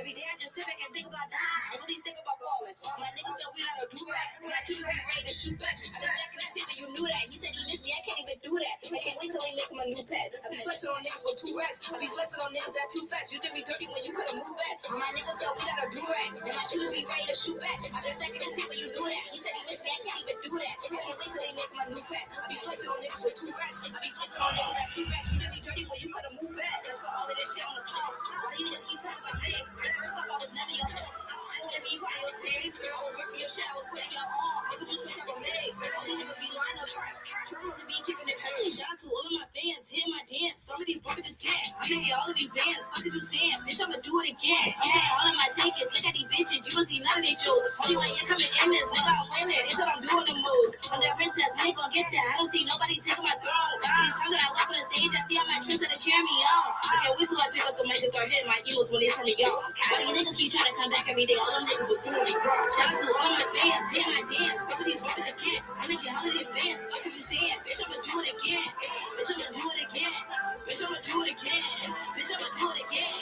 Every day I just sit back and think about dying. I really think about falling. My niggas said we not a do-rag. And I choose to be ready to shoot back. I been stacking that paper, you knew that. He said he missed me, I can't even do that. I can't wait till they make him a new pet. I be flexing on niggas with 2 racks. I be flexing on niggas that too fast. You did me dirty when you could've moved back. My niggas said we not a do-rag. And I choose to be ready to shoot back. I been stacking that paper, you knew that. He said he missed me, I can't even do that. I can't wait till they make him a new pet. I be flexing on niggas with 2 racks. I be flexing on niggas that too fast. You did me dirty when you could've moved back. Let's put all of this shit on the floor. Why you niggas keep talking about me? First off, I was never your hoe. I wanna be part of your team. I was ripping your shit, I was putting your arm. How could you switch up on me? All these niggas be lying up track. Trying to be keeping it paid. Shout out to all of my fans, hit my dance. Some of these brothers just can't. I'm making all of these bands. Fuck is you saying? Bitch, I'ma do it again. I'm taking all of my tickets. Look at these bitches. You don't see none of these jewels. Only when you're coming in this, nigga, I'm winning. They said I'm doing the most. I'm that princess, I ain't gonna get that. I don't see nobody taking my throne. Anytime that I walk on the stage, I see all my troops that are cheering me on. I can't wait till I pick up the mic and start hitting my emos when they turn me on. Why you niggas keep trying to come back every day? All them niggas was doing me wrong. Shout out to all my fans, hit my dance. Some of these brothers just can't. I'm making holiday bands. Fuck what you saying? Bitch, I'ma do it again. Bitch, I'ma do it again. Bitch, I'ma do it again. Bitch, I'ma do it again.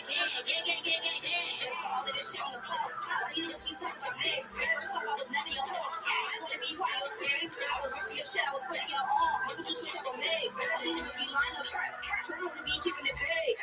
All of this shit on the floor. Why you niggas keep talking about me? First off, I was never your hoe. I wanna be part of your team. I was ripping your shit, I was putting your arm. How could you switch up on me? All these niggas be lying up track. Trying to be keeping it paid.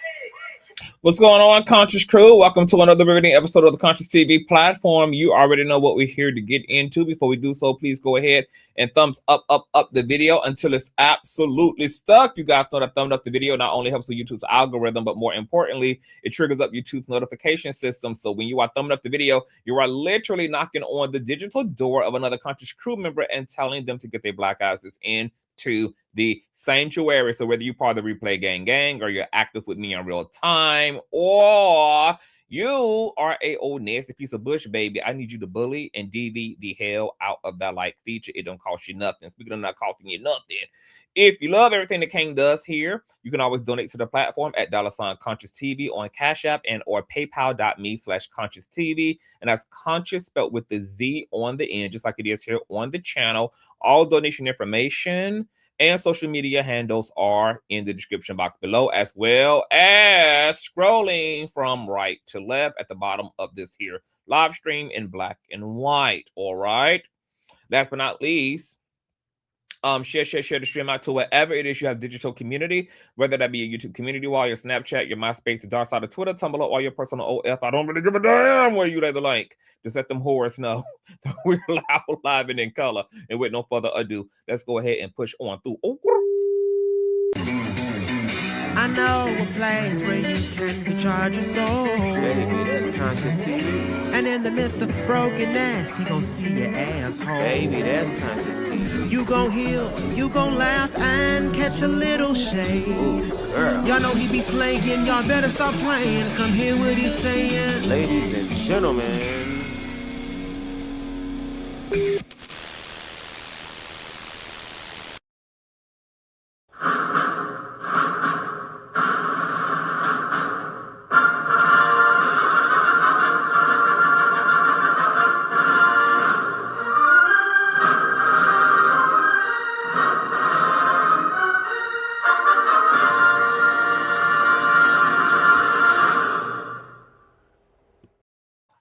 What's going on, Conscious crew? Welcome to another riveting episode of the Consciouztv platform. You already know what we're here to get into. Before we do so, please go ahead and thumbs up the video until it's absolutely stuck. You guys know that thumbs up the video not only helps with YouTube's algorithm, but more importantly, it triggers up YouTube's notification system. So when you are thumbing up the video, you are literally knocking on the digital door of another Conscious crew member and telling them to get their black asses in to the sanctuary. So whether you're part of the replay gang or you're active with me in real time, or you are a old nasty piece of bush, baby, I need you to bully and DV the hell out of that like feature. It don't cost you nothing. Speaking of not costing you nothing, if you love everything the King does here, you can always donate to the platform at $Consciouztv on Cash App and or paypal.me/Consciouztv. And that's Conscious spelled with the Z on the end, just like it is here on the channel. All donation information and social media handles are in the description box below, as well as scrolling from right to left at the bottom of this here live stream in black and white. All right. Last but not least, share the stream out to wherever it is you have digital community, whether that be your YouTube community wall, your Snapchat, your MySpace, the dark side of Twitter, Tumblr, or your personal OF. I don't really give a damn where you lay the link. Just let them whores know that we're live and in color. And with no further ado, let's go ahead and push on through. I know a place where you can recharge your soul. Baby, that's Consciouztv. And in the midst of brokenness, he gon' see your asshole. Baby, that's Consciouztv. You gon' heal, you gon' laugh and catch a little shade. Ooh, girl. Y'all know he be slaying, y'all better stop playing. Come hear what he's saying. Ladies and gentlemen.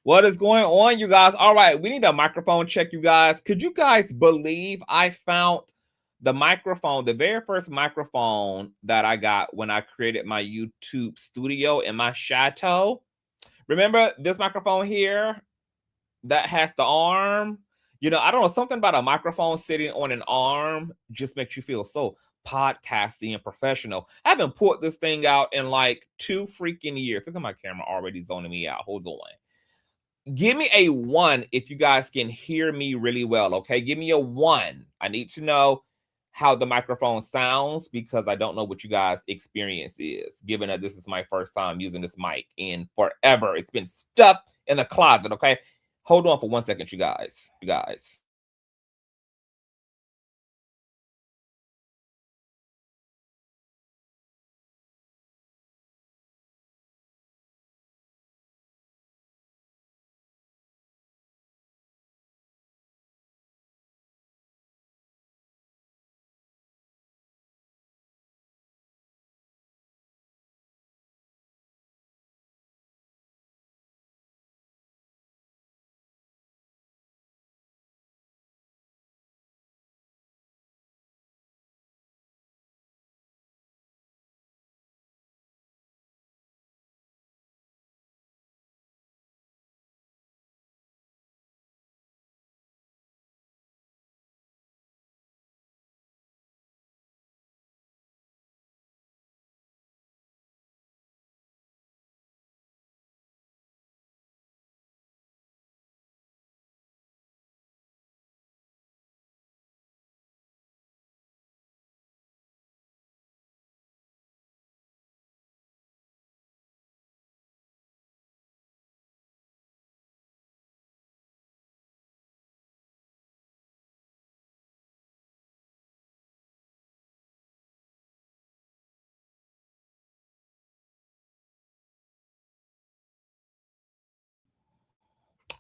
What is going on, you guys? All right, we need a microphone check, you guys. Could you guys believe I found the microphone, the very first microphone that I got when I created my YouTube studio in my chateau? Remember this microphone here that has the arm? You know, I don't know, something about a microphone sitting on an arm just makes you feel so podcasty and professional. I haven't put this thing out in like 2 freaking years. Look at my camera already zoning me out. Hold on. Give me a 1 if you guys can hear me really well, okay? Give me a 1. I need to know how the microphone sounds because I don't know what you guys' experience is, given that this is my first time using this mic in forever. It's been stuffed in the closet, okay? Hold on for 1 second, you guys.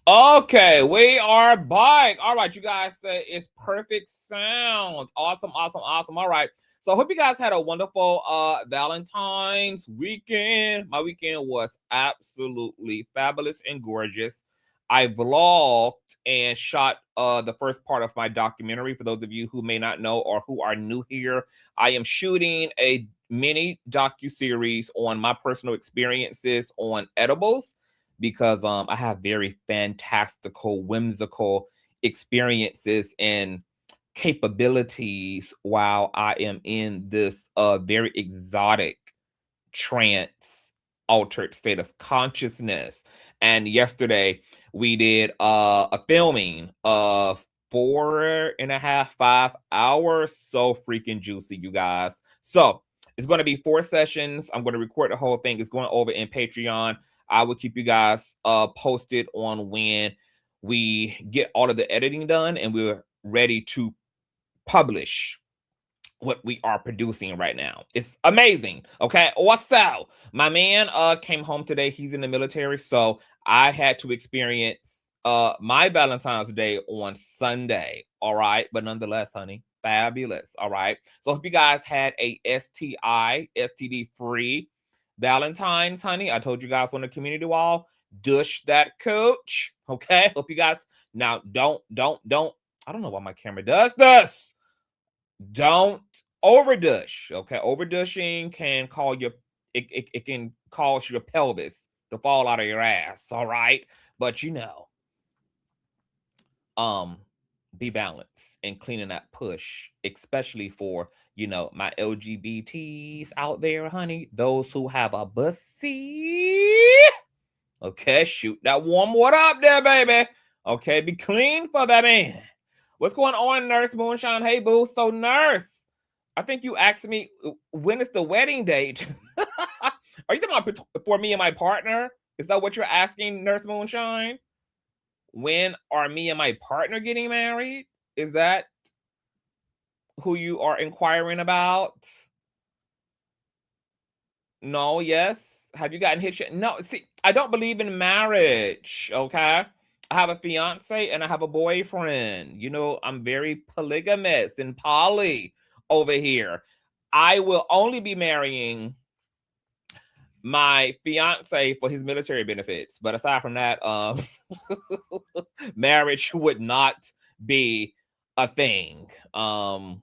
Okay, we are back. All right, you guys said it's perfect sound. Awesome. All right. So I hope you guys had a wonderful Valentine's weekend. My weekend was absolutely fabulous and gorgeous. I vlogged and shot the first part of my documentary. For those of you who may not know or who are new here, I am shooting a mini docu-series on my personal experiences on edibles, because I have very fantastical, whimsical experiences and capabilities while I am in this very exotic trance altered state of consciousness. And yesterday we did a filming of 4.5, 5 hours. So freaking juicy, you guys. So it's going to be 4 sessions. I'm going to record the whole thing. It's going over in Patreon. I will keep you guys posted on when we get all of the editing done and we're ready to publish what we are producing right now. It's amazing. Okay. Also, my man came home today. He's in the military, so I had to experience my Valentine's Day on Sunday. All right. But nonetheless, honey, fabulous. All right. So if you guys had a STD free Valentine's, honey, I told you guys on the community wall, douche that coach. Okay. Hope you guys now don't. I don't know why my camera does this. Don't overdush. Okay, overdushing can call your it can cause your pelvis to fall out of your ass. All right, but be balanced and cleaning that push, especially for my LGBTs out there, honey. Those who have a bussy. Okay, shoot that warm water up there, baby. Okay, be clean for that man. What's going on, Nurse Moonshine? Hey, boo. So, Nurse, I think you asked me, when is the wedding date? Are you talking about for me and my partner? Is that what you're asking, Nurse Moonshine? When are me and my partner getting married? Is that who you are inquiring about? No, yes. Have you gotten hit? No, see, I don't believe in marriage, okay? I have a fiance and I have a boyfriend. I'm very polygamous and poly over here. I will only be marrying my fiance for his military benefits. But aside from that, marriage would not be a thing. So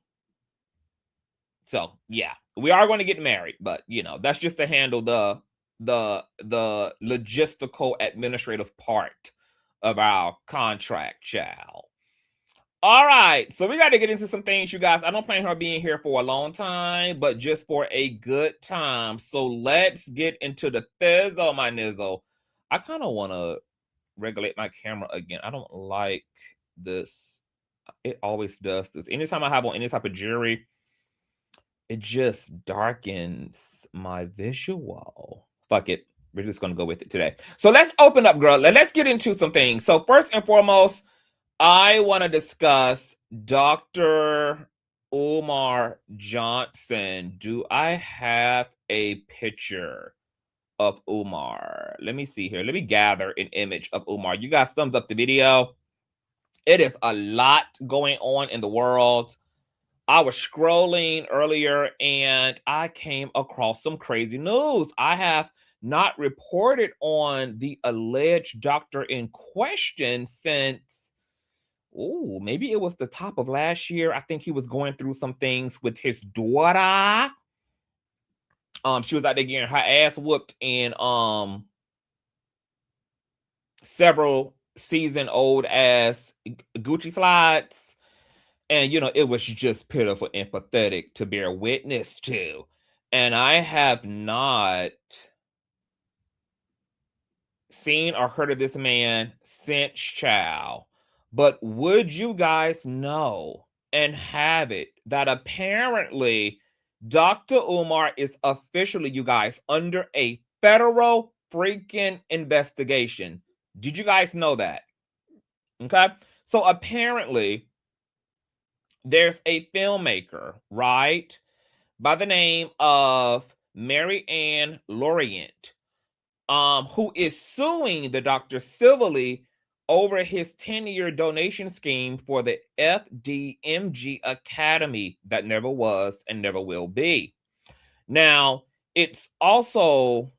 yeah, we are going to get married, but that's just to handle the logistical administrative part of our contract, child. All right, so we got to get into some things, you guys. I don't plan on being here for a long time, but just for a good time. So let's get into the thizzle, my nizzle. I kind of want to regulate my camera again. I don't like this. It always does this. Anytime I have on any type of jewelry, it just darkens my visual. Fuck it. We're just going to go with it today. So let's open up, girl. Let's get into some things. So first and foremost, I want to discuss Dr. Umar Johnson. Do I have a picture of Umar? Let me see here. Let me gather an image of Umar. You guys thumbs up the video. It is a lot going on in the world. I was scrolling earlier and I came across some crazy news. I have not reported on the alleged doctor in question since, maybe it was the top of last year. I think he was going through some things with his daughter. She was out there getting her ass whooped in several season-old ass Gucci slides. And, it was just pitiful and pathetic to bear witness to. And I have not seen or heard of this man since, child. But would you guys know and have it that apparently Dr. Umar is officially, you guys, under a federal freaking investigation? Did you guys know that? Okay. So apparently there's a filmmaker, right, by the name of Mary Ann Laurent, who is suing the doctor civilly over his 10-year donation scheme for the FDMG Academy that never was and never will be. Now, it's also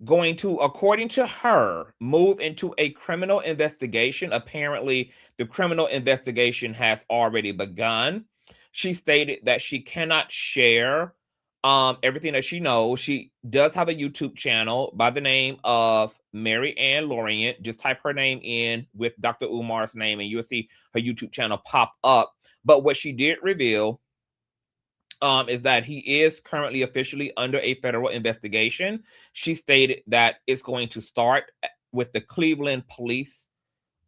going to, according to her, move into a criminal investigation. Apparently, the criminal investigation has already begun. She stated that she cannot share everything that she knows. She does have a YouTube channel by the name of Mary Ann Lorient. Just type her name in with Dr. Umar's name and you'll see her YouTube channel pop up. But what she did reveal is that he is currently officially under a federal investigation. She stated that it's going to start with the Cleveland Police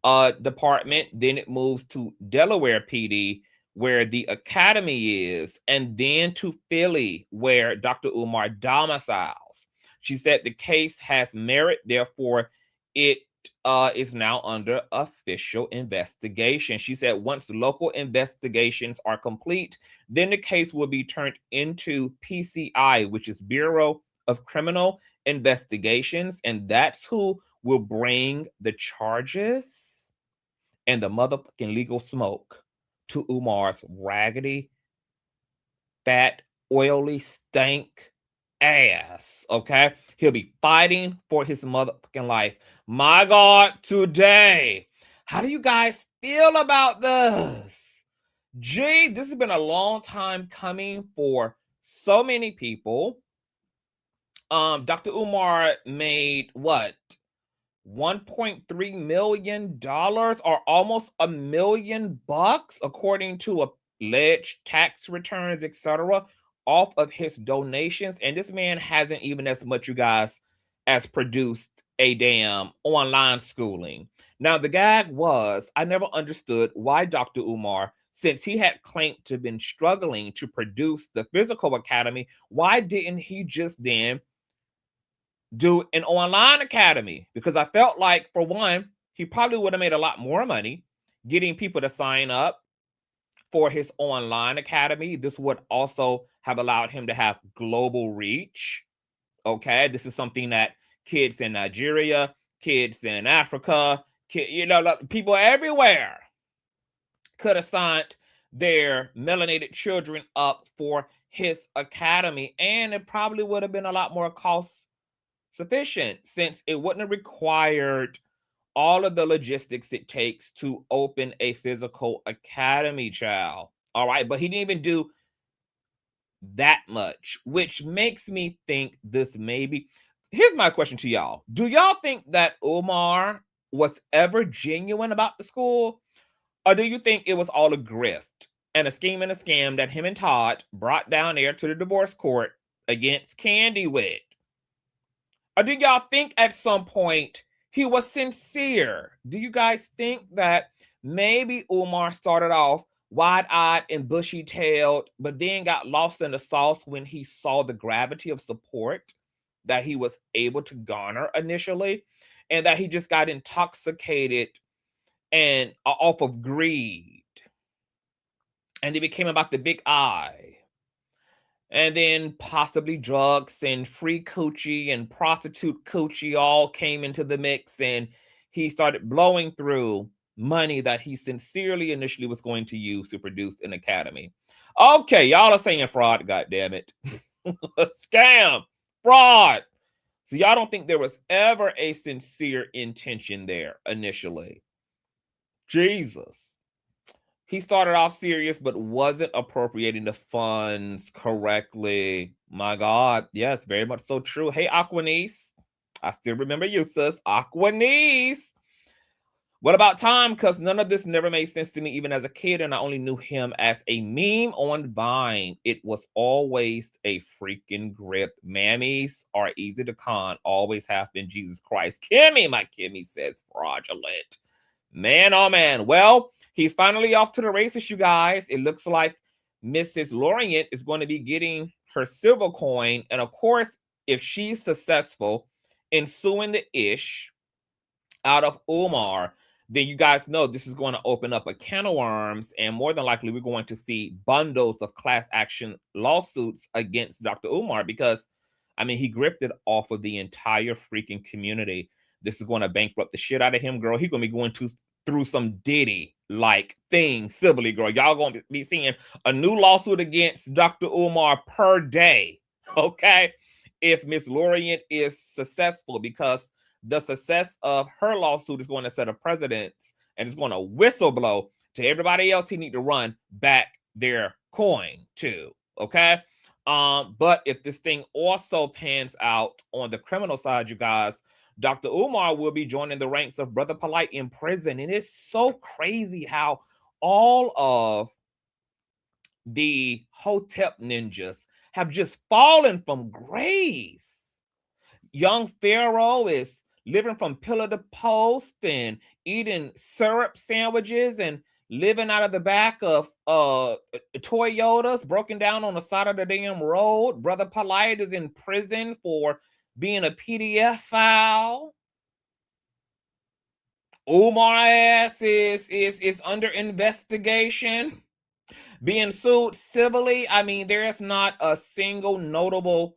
Department, then it moves to Delaware PD, where the academy is, and then to Philly, where Dr. Umar domiciles. She said the case has merit, therefore it is now under official investigation. She said once local investigations are complete, then the case will be turned into PCI, which is Bureau of Criminal Investigations, and that's who will bring the charges and the motherfucking legal smoke to Umar's raggedy, fat, oily, stank ass, okay? He'll be fighting for his motherfucking life. My God, today, how do you guys feel about this? Gee, this has been a long time coming for so many people. Dr. Umar made what? $1.3 million or almost $1 million according to alleged tax returns, etc., off of his donations. And this man hasn't even as much, you guys, as produced a damn online schooling. Now, the gag was, I never understood why Dr. Umar, since he had claimed to have been struggling to produce the physical academy, why didn't he just then do an online academy? Because I felt like, for one, he probably would have made a lot more money getting people to sign up for his online academy. This would also have allowed him to have global reach. Okay, this is something that kids in Nigeria, kids in Africa, people everywhere could have signed their melanated children up for his academy, and it probably would have been a lot more cost sufficient since it wouldn't have required all of the logistics it takes to open a physical academy, child. All right, but he didn't even do that much, which makes me think this maybe. Here's my question to y'all. Do y'all think that Umar was ever genuine about the school? Or do you think it was all a grift and a scheme and a scam that him and Todd brought down there to the divorce court against Candy with? Or do y'all think at some point he was sincere? Do you guys think that maybe Umar started off wide-eyed and bushy-tailed, but then got lost in the sauce when he saw the gravity of support that he was able to garner initially, and that he just got intoxicated and off of greed, and it became about the big I, and then possibly drugs and free coochie and prostitute coochie all came into the mix, and he started blowing through money that he sincerely initially was going to use to produce an academy. Okay, y'all are saying fraud, goddammit. Scam, fraud. So y'all don't think there was ever a sincere intention there initially? Jesus. He started off serious, but wasn't appropriating the funds correctly. My God. Yes, very much so true. Hey, Aquanice. I still remember you, sis. Aquanice. What about Tom? Because none of this never made sense to me, even as a kid, and I only knew him as a meme on Vine. It was always a freaking grip. Mammies are easy to con. Always have been. Jesus Christ. Kimmy, my Kimmy says fraudulent. Man, oh man. Well, he's finally off to the races, you guys. It looks like Mrs. Lorient is going to be getting her silver coin. And of course, if she's successful in suing the ish out of Umar, then you guys know this is going to open up a can of worms. And more than likely, we're going to see bundles of class action lawsuits against Dr. Umar because, I mean, he grifted off of the entire freaking community. This is going to bankrupt the shit out of him, girl. He's going to be going through some Diddy-like thing civilly, girl. Y'all going to be seeing a new lawsuit against Dr. Umar per day, okay? If Miss Lorient is successful, because the success of her lawsuit is going to set a precedent and it's going to whistleblow to everybody else he need to run back their coin to, okay? But if this thing also pans out on the criminal side, you guys, Dr. Umar will be joining the ranks of Brother Polite in prison. And it's so crazy how all of the Hotep ninjas have just fallen from grace. Young Pharaoh is living from pillar to post and eating syrup sandwiches and living out of the back of Toyotas, broken down on the side of the damn road. Brother Polite is in prison for being a PDF file. Umar ass is under investigation, being sued civilly. I mean, there's not a single notable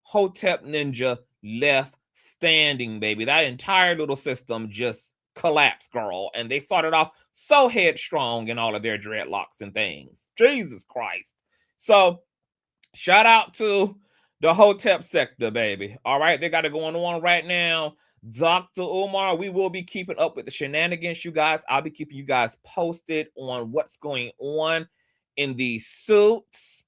Hotep ninja left standing, baby. That entire little system just collapsed, girl. And they started off so headstrong in all of their dreadlocks and things. Jesus Christ. So shout out to the Hotep sector, baby. All right, they got it going on right now. Dr. Umar, we will be keeping up with the shenanigans, you guys. I'll be keeping you guys posted on what's going on in these suits.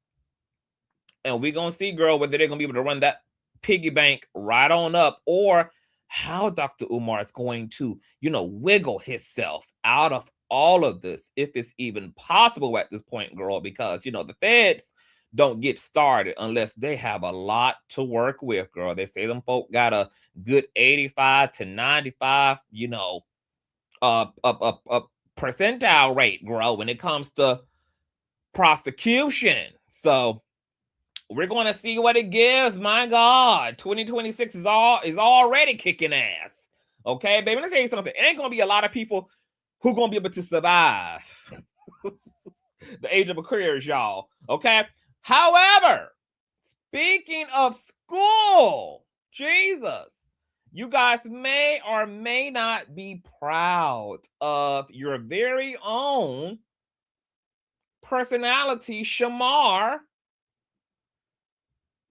And we're going to see, girl, whether they're going to be able to run that piggy bank right on up, or how Dr. Umar is going to, wiggle himself out of all of this, if it's even possible at this point, girl, because, the feds don't get started unless they have a lot to work with, girl. They say them folk got a good 85 to 95, percentile rate, girl, when it comes to prosecution. So we're going to see what it gives. My God, 2026 is already kicking ass. Okay, baby, let me tell you something. It ain't going to be a lot of people who are going to be able to survive the age of Aquarius, y'all. Okay. However, speaking of school, Jesus, you guys may or may not be proud of your very own personality, Shamar,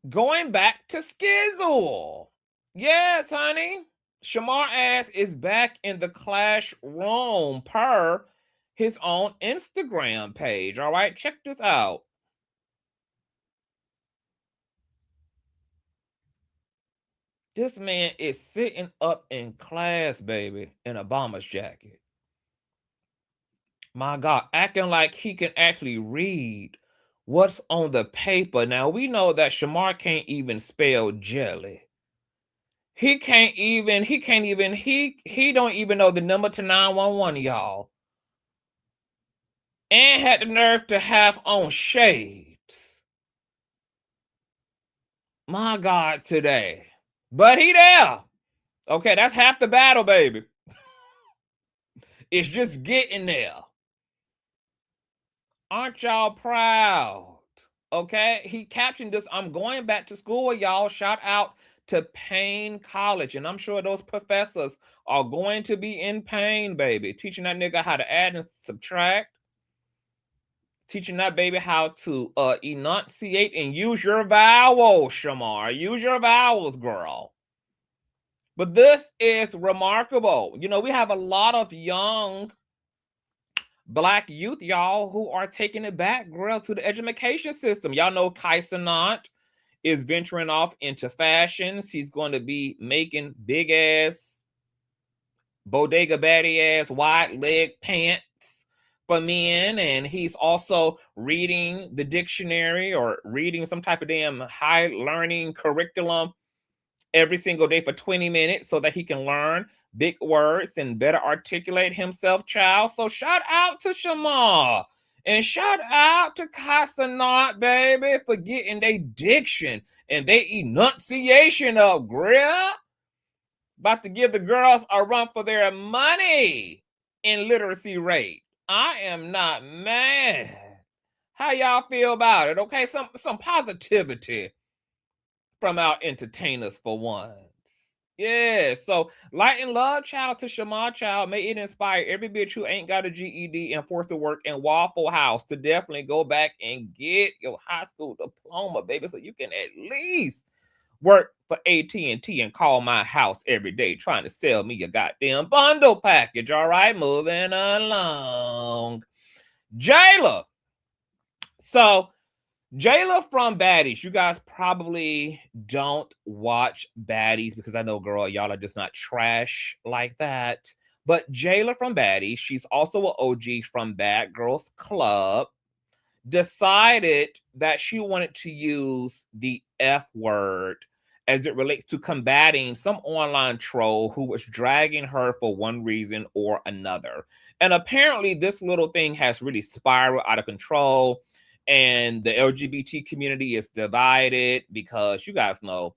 going back to Skizzle. Yes, honey. Shamar ass is back in the classroom per his own Instagram page. All right, check this out. This man is sitting up in class, baby, in a bomber's jacket. My God, acting like he can actually read what's on the paper. Now, we know that Shamar can't even spell jelly. He don't even know the number to 911, y'all. And had the nerve to have on shades. My God, today. But he there. Okay, that's half the battle, baby. It's just getting there. Aren't y'all proud? Okay, he captioned this, "I'm going back to school, y'all. Shout out to Payne College." And I'm sure those professors are going to be in pain, baby. Teaching that nigga how to add and subtract. Teaching that baby how to enunciate and use your vowels, Shamar. Use your vowels, girl. But this is remarkable. We have a lot of young Black youth, y'all, who are taking it back, girl, to the education system. Y'all know Kaisanat is venturing off into fashions. He's going to be making big ass, bodega baddie ass, wide leg pants for men. And he's also reading the dictionary or reading some type of damn high learning curriculum every single day for 20 minutes so that he can learn big words and better articulate himself, child. So shout out to Shamar and shout out to Kaisanat, baby, for getting their diction and their enunciation up, girl. About to give the girls a run for their money in literacy rate. I am not mad. How y'all feel about it? Okay, some positivity from our entertainers for once. Yeah, so light and love, child, to Shamar, child. May it inspire every bitch who ain't got a GED and forced to work in Waffle House to definitely go back and get your high school diploma, baby, so you can at least work for AT&T and call my house every day trying to sell me a goddamn bundle package. All right, moving along. Jayla. So Jayla from Baddies. You guys probably don't watch Baddies because I know, girl, y'all are just not trash like that. But Jayla from Baddies, she's also an OG from Bad Girls Club, decided that she wanted to use the F word as it relates to combating some online troll who was dragging her for one reason or another. And apparently this little thing has really spiraled out of control, and the LGBT community is divided because you guys know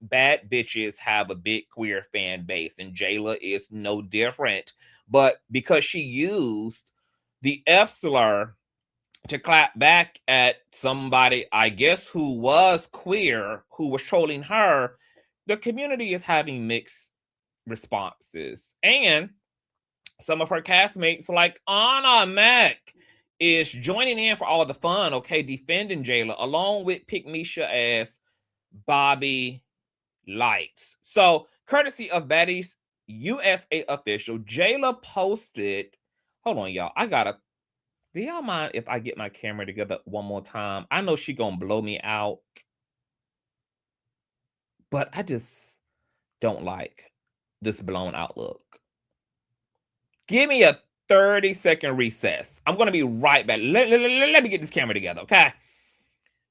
bad bitches have a big queer fan base, and Jayla is no different. But because she used the F slur to clap back at somebody, I guess, who was queer, who was trolling her, the community is having mixed responses. And some of her castmates, like Anna Mac, is joining in for all the fun, okay, defending Jayla, along with Pick Misha as Bobby Lights. So, courtesy of Baddies USA official, Jayla posted, hold on, y'all, do y'all mind if I get my camera together one more time? I know she gonna blow me out, but I just don't like this blown out look. Give me a 30-second recess. I'm gonna be right back. Let me get this camera together, okay?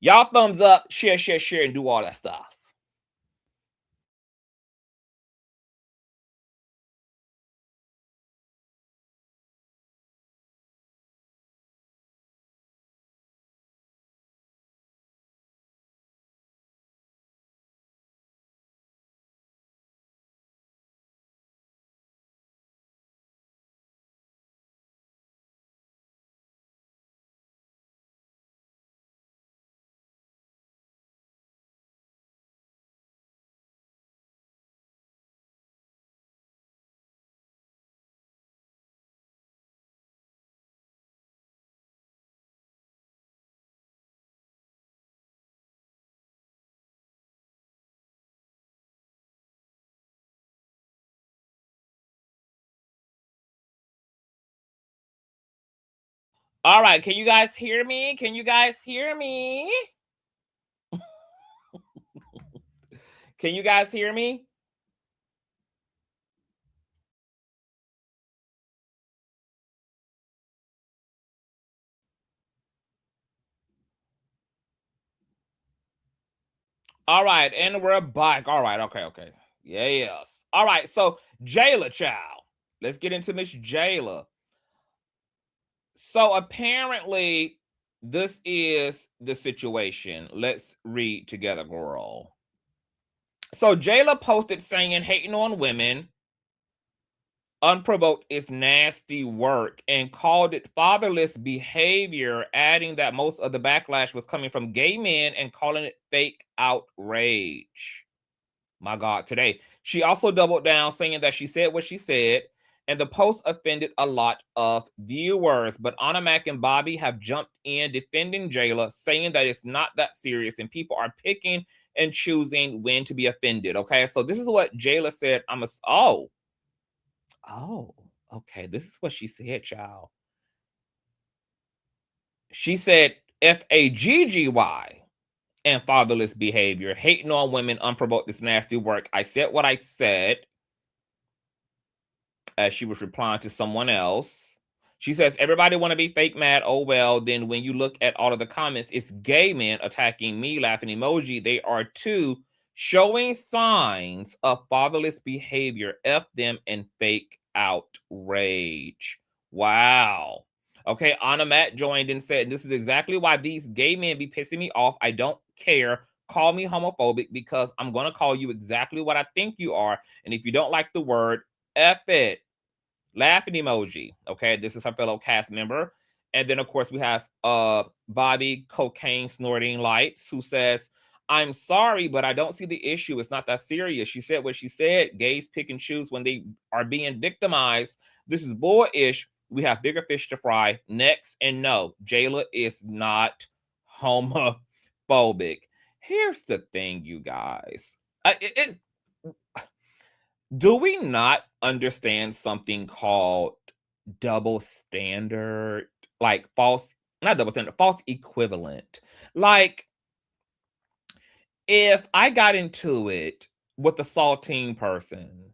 Y'all thumbs up, share, and do all that stuff. All right, can you guys hear me? Can you guys hear me? Can you guys hear me? All right, and we're back. All right, okay. Yes. All right, so Jayla, child. Let's get into Miss Jayla. So apparently, this is the situation. Let's read together, girl. So Jayla posted saying hating on women unprovoked is nasty work and called it fatherless behavior, adding that most of the backlash was coming from gay men and calling it fake outrage. My God, today. She also doubled down saying that she said what she said, and the post offended a lot of viewers. But Anna Mac and Bobby have jumped in defending Jayla, saying that it's not that serious and people are picking and choosing when to be offended. Okay, so this is what Jayla said. Okay, this is what she said, child. She said FAGGY and fatherless behavior, hating on women, unprovoked is nasty work. I said what I said, as she was replying to someone else. She says, everybody want to be fake mad. Oh, well, then when you look at all of the comments, it's gay men attacking me, laughing emoji. They are too showing signs of fatherless behavior. F them and fake outrage. Wow. Okay, Anna Matt joined and said, this is exactly why these gay men be pissing me off. I don't care. Call me homophobic because I'm going to call you exactly what I think you are. And if you don't like the word, F it. Laughing emoji. Okay, this is her fellow cast member. And then, of course, we have Bobby Cocaine Snorting Lights, who says, I'm sorry, but I don't see the issue. It's not that serious. She said what she said. Gays pick and choose when they are being victimized. This is bullish. We have bigger fish to fry. Next, and no, Jayla is not homophobic. Here's the thing, you guys. Do we not understand something called double standard? Like false, not double standard, false equivalent. Like, if I got into it with a saltine person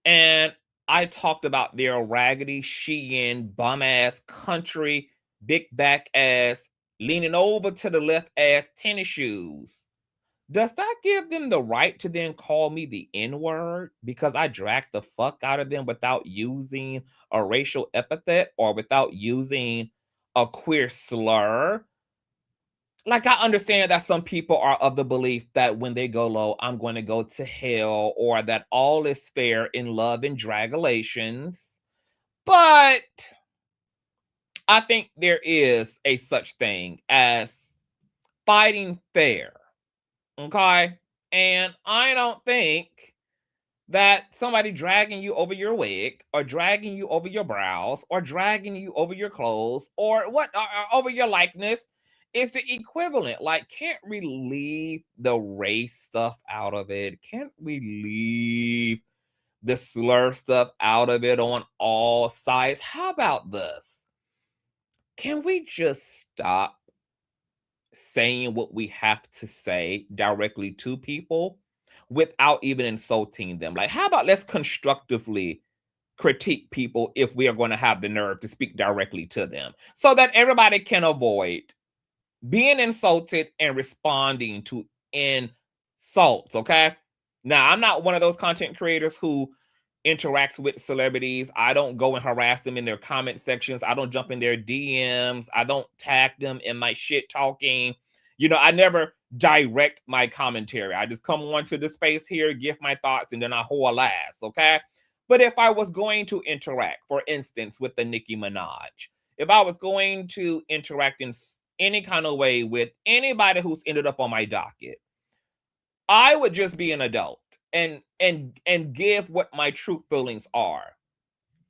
and I talked about their raggedy Shein bum ass country, big back ass, leaning over to the left ass tennis shoes, does that give them the right to then call me the N-word because I dragged the fuck out of them without using a racial epithet or without using a queer slur? Like, I understand that some people are of the belief that when they go low, I'm going to go to hell, or that all is fair in love and dragulations. But I think there is a such thing as fighting fair. Okay? And I don't think that somebody dragging you over your wig or dragging you over your brows or dragging you over your clothes or over your likeness is the equivalent. Like, can't we leave the race stuff out of it? Can't we leave the slur stuff out of it on all sides? How about this? Can we just stop saying what we have to say directly to people without even insulting them? Like, how about let's constructively critique people if we are going to have the nerve to speak directly to them so that everybody can avoid being insulted and responding to insults, okay? Now, I'm not one of those content creators who interacts with celebrities. I don't go and harass them in their comment sections. I don't jump in their DMs. I don't tag them in my shit talking. You know, I never direct my commentary. I just come onto the space here, give my thoughts, and then I haul ass, okay? But if I was going to interact, for instance, with the Nicki Minaj, if I was going to interact in any kind of way with anybody who's ended up on my docket, I would just be an adult and give what my true feelings are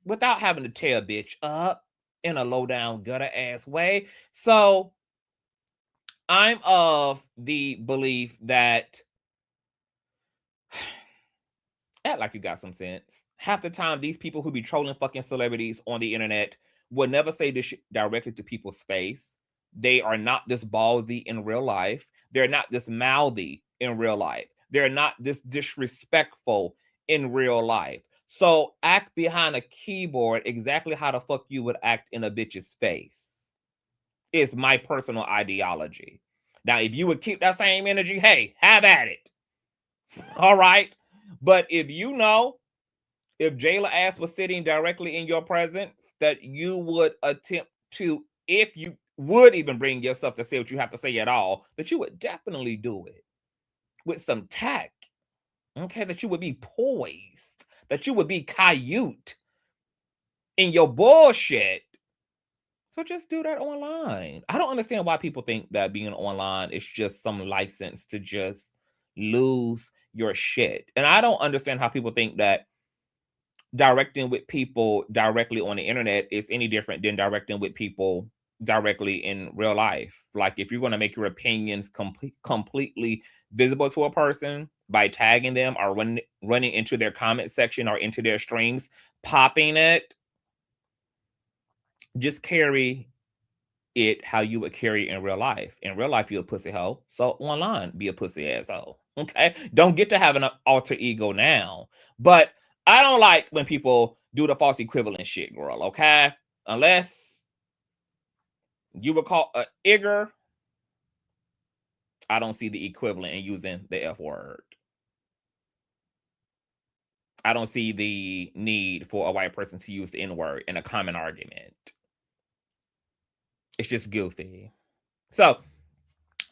without having to tear a bitch up in a low down gutter ass way. So I'm of the belief that act like you got some sense. Half the time, these people who be trolling fucking celebrities on the internet will never say this shit directly to people's face. They are not this ballsy in real life. They're not this mouthy in real life. They're not this disrespectful in real life. So act behind a keyboard exactly how the fuck you would act in a bitch's face. Is my personal ideology. Now, if you would keep that same energy, hey, have at it. All right. But if you know, if Jayla ass was sitting directly in your presence, that you would attempt to, if you would even bring yourself to say what you have to say at all, that you would definitely do it with some tact. Okay, that you would be poised, that you would be cayute in your bullshit. So just do that online. I don't understand why people think that being online is just some license to just lose your shit. And I don't understand how people think that directing with people directly on the internet is any different than directing with people directly in real life. Like, if you're going to make your opinions completely visible to a person by tagging them or running into their comment section or into their streams, popping it, just carry it how you would carry it in real life. In real life, you're a pussy hoe. So online, be a pussy asshole. Okay? Don't get to have an alter ego now. But I don't like when people do the false equivalent shit, girl. Okay? Unless you would call a igger, I don't see the equivalent in using the F word. I don't see the need for a white person to use the N word in a common argument. It's just goofy. So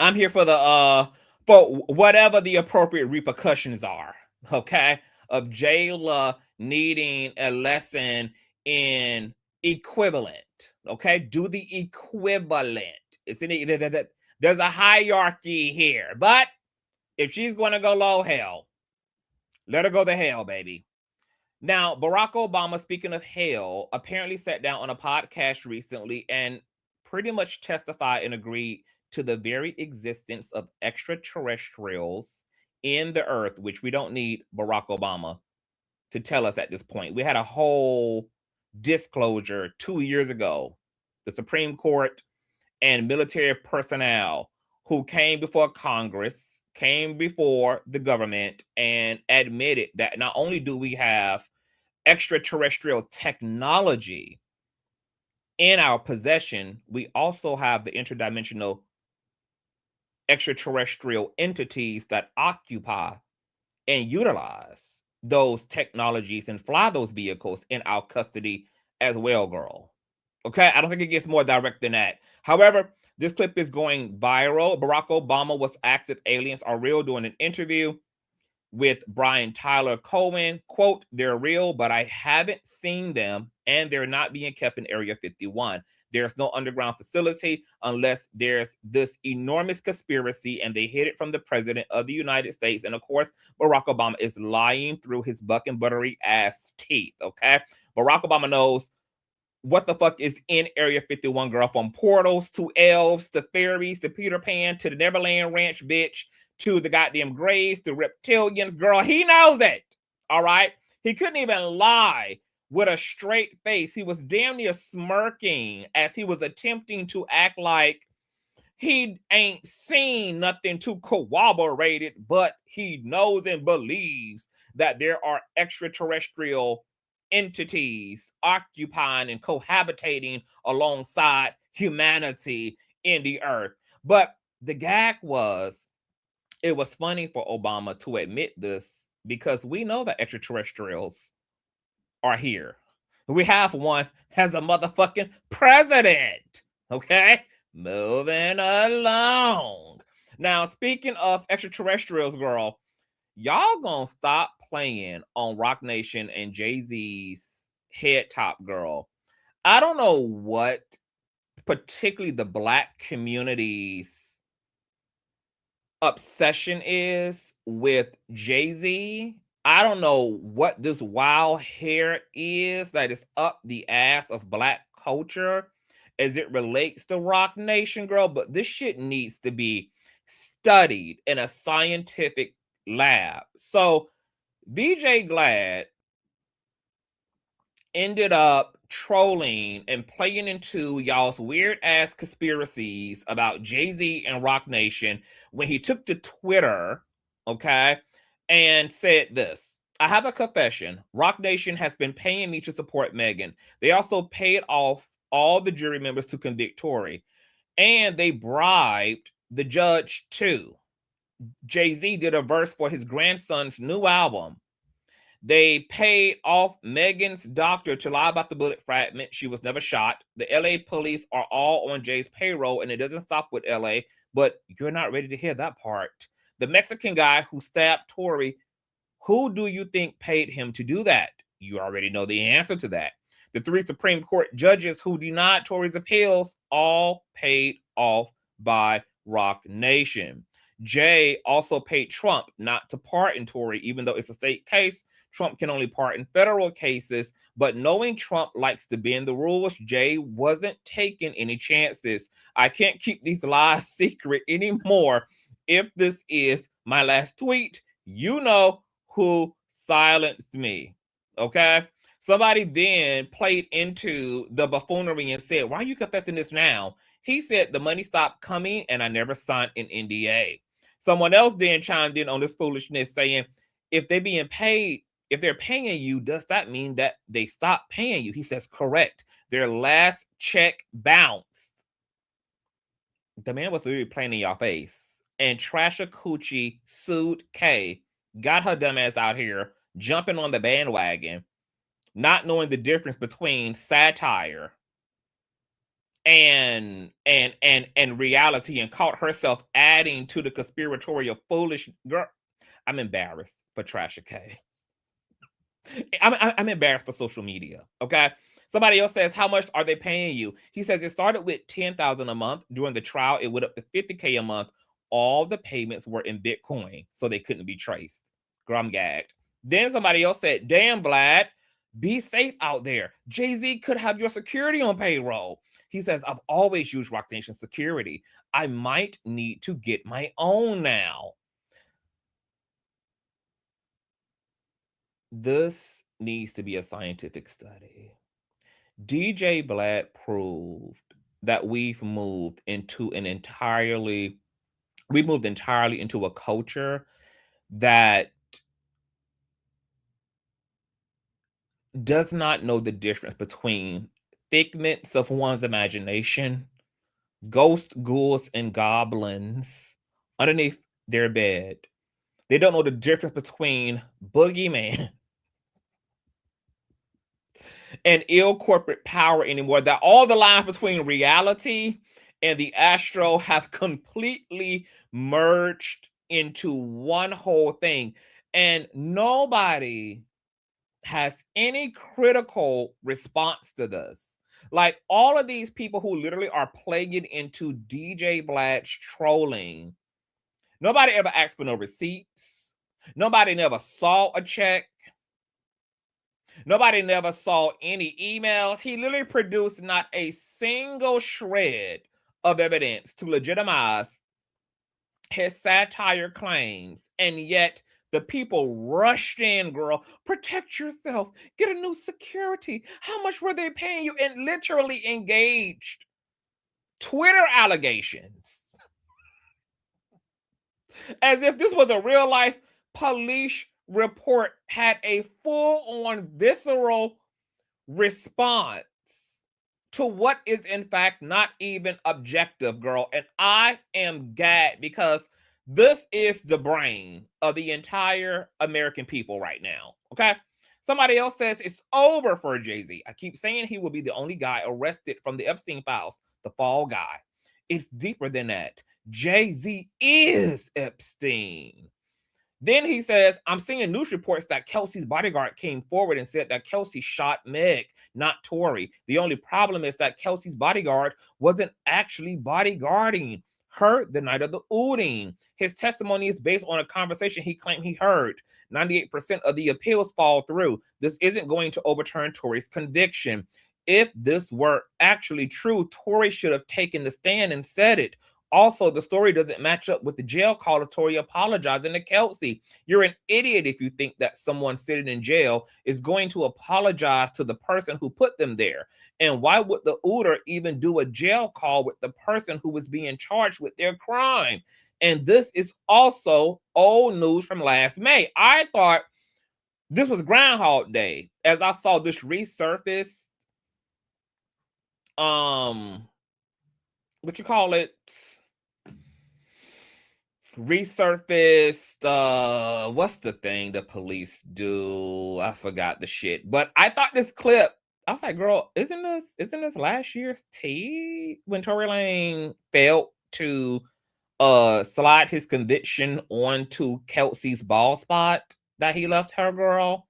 I'm here for the for whatever the appropriate repercussions are, okay, of Jayla needing a lesson in equivalent. Okay, do the equivalent. It's in there's a hierarchy here, but If she's going to go low, hell, let her go to hell, baby. Now, Barack Obama, speaking of hell, apparently sat down on a podcast recently and pretty much testified and agreed to the very existence of extraterrestrials in the earth, which we don't need Barack Obama to tell us at this point. We had a whole disclosure 2 years ago. The Supreme Court and military personnel who came before Congress, came before the government, and admitted that not only do we have extraterrestrial technology in our possession, we also have the interdimensional extraterrestrial entities that occupy and utilize those technologies and fly those vehicles in our custody as well, girl. Okay, I don't think it gets more direct than that. However, this clip is going viral. Barack Obama was asked if aliens are real during an interview with Brian Tyler Cohen. Quote, "They're real, but I haven't seen them, and they're not being kept in Area 51. There's no underground facility unless there's this enormous conspiracy, and they hid it from the president of the United States." And of course, Barack Obama is lying through his buck and buttery ass teeth, okay? Barack Obama knows what the fuck is in Area 51, girl, from portals to elves to fairies to Peter Pan to the Neverland Ranch, bitch, to the goddamn grays to reptilians, girl. He knows it, all right? He couldn't even lie with a straight face. He was damn near smirking as he was attempting to act like he ain't seen nothing to corroborate it, but he knows and believes that there are extraterrestrial entities occupying and cohabitating alongside humanity in the earth. But the gag was, it was funny for Obama to admit this because we know that extraterrestrials are here. We have one as a motherfucking president, okay? Moving along. Now, speaking of extraterrestrials, girl, y'all gonna stop playing on Rock Nation and Jay-Z's head top, girl. I don't know what particularly the Black community's obsession is with Jay-Z. I don't know what this wild hair is that is up the ass of Black culture as it relates to Rock Nation, girl, but this shit needs to be studied in a scientific lab. So DJ Glad ended up trolling and playing into y'all's weird ass conspiracies about Jay-Z and Rock Nation when he took to Twitter, okay, and said this: "I have a confession. Rock Nation has been paying me to support Megan. They also paid off all the jury members to convict Tory, and they bribed the judge too. Jay-Z did a verse for his grandson's new album. They paid off Megan's doctor to lie about the bullet fragment. She was never shot. The LA police are all on Jay's payroll, and it doesn't stop with LA, but you're not ready to hear that part. The Mexican guy who stabbed Tory, who do you think paid him to do that? You already know the answer to that. The 3 Supreme Court judges who denied Tory's appeals, all paid off by Rock Nation. Jay also paid Trump not to pardon Tory, even though it's a state case. Trump can only pardon federal cases, but knowing Trump likes to bend the rules, Jay wasn't taking any chances. I can't keep these lies secret anymore. If this is my last tweet, you know who silenced me." Okay? Somebody then played into the buffoonery and said, "Why are you confessing this now?" He said, "The money stopped coming and I never signed an NDA." Someone else then chimed in on this foolishness saying, if they're paying you, does that mean that they stopped paying you? He says, correct. Their last check bounced. The man was literally playing in your face. And Trasha Coochie sued Kay, got her dumb ass out here, jumping on the bandwagon, not knowing the difference between satire and reality, and caught herself adding to the conspiratorial foolish girl. I'm embarrassed for Trasha K. I'm embarrassed for social media. Okay. Somebody else says, how much are they paying you? He says it started with $10,000 a month. During the trial, it went up to $50K a month all the payments were in Bitcoin, so they couldn't be traced. Girl, I'm gagged. Then somebody else said, damn, Vlad, be safe out there. Jay-Z could have your security on payroll. He says, I've always used Roc Nation security. I might need to get my own now. This needs to be a scientific study. DJ Vlad proved that we moved entirely into a culture that does not know the difference between figments of one's imagination, ghosts, ghouls, and goblins underneath their bed. They don't know the difference between boogeyman and ill corporate power anymore. That all the lines between reality and the astral have completely merged into one whole thing. And nobody has any critical response to this. Like all of these people who literally are playing into DJ Vlad's trolling, nobody ever asked for no receipts. Nobody never saw a check. Nobody never saw any emails. He literally produced not a single shred of evidence to legitimize his satire claims. And yet the people rushed in, girl, protect yourself, get a new security. How much were they paying you? And literally engaged Twitter allegations. As if this was a real life police report, had a full-on visceral response to what is in fact not even objective, girl. And I am gagged because this is the brain of the entire American people right now, okay? Somebody else says it's over for Jay-Z. I keep saying he will be the only guy arrested from the Epstein files, the fall guy. It's deeper than that. Jay-Z is Epstein. Then he says, I'm seeing news reports that Kelsey's bodyguard came forward and said that Kelsey shot Meg, not Tory. The only problem is that Kelsey's bodyguard wasn't actually bodyguarding her the night of the outing. His testimony is based on a conversation he claimed he heard. 98% of the appeals fall through. This isn't going to overturn Tory's conviction. If this were actually true, Tory should have taken the stand and said it. Also, the story doesn't match up with the jail call of Tory apologizing to Kelsey. You're an idiot if you think that someone sitting in jail is going to apologize to the person who put them there. And why would the Uter even do a jail call with the person who was being charged with their crime? And this is also old news from last May. I thought this was Groundhog Day as I saw this resurface. What you call it? Resurfaced, what's the thing the police do? I forgot the shit. But I thought this clip, I was like, girl, isn't this last year's tea when Tory Lanez failed to slide his conviction onto Kelsey's bald spot that he left her, girl,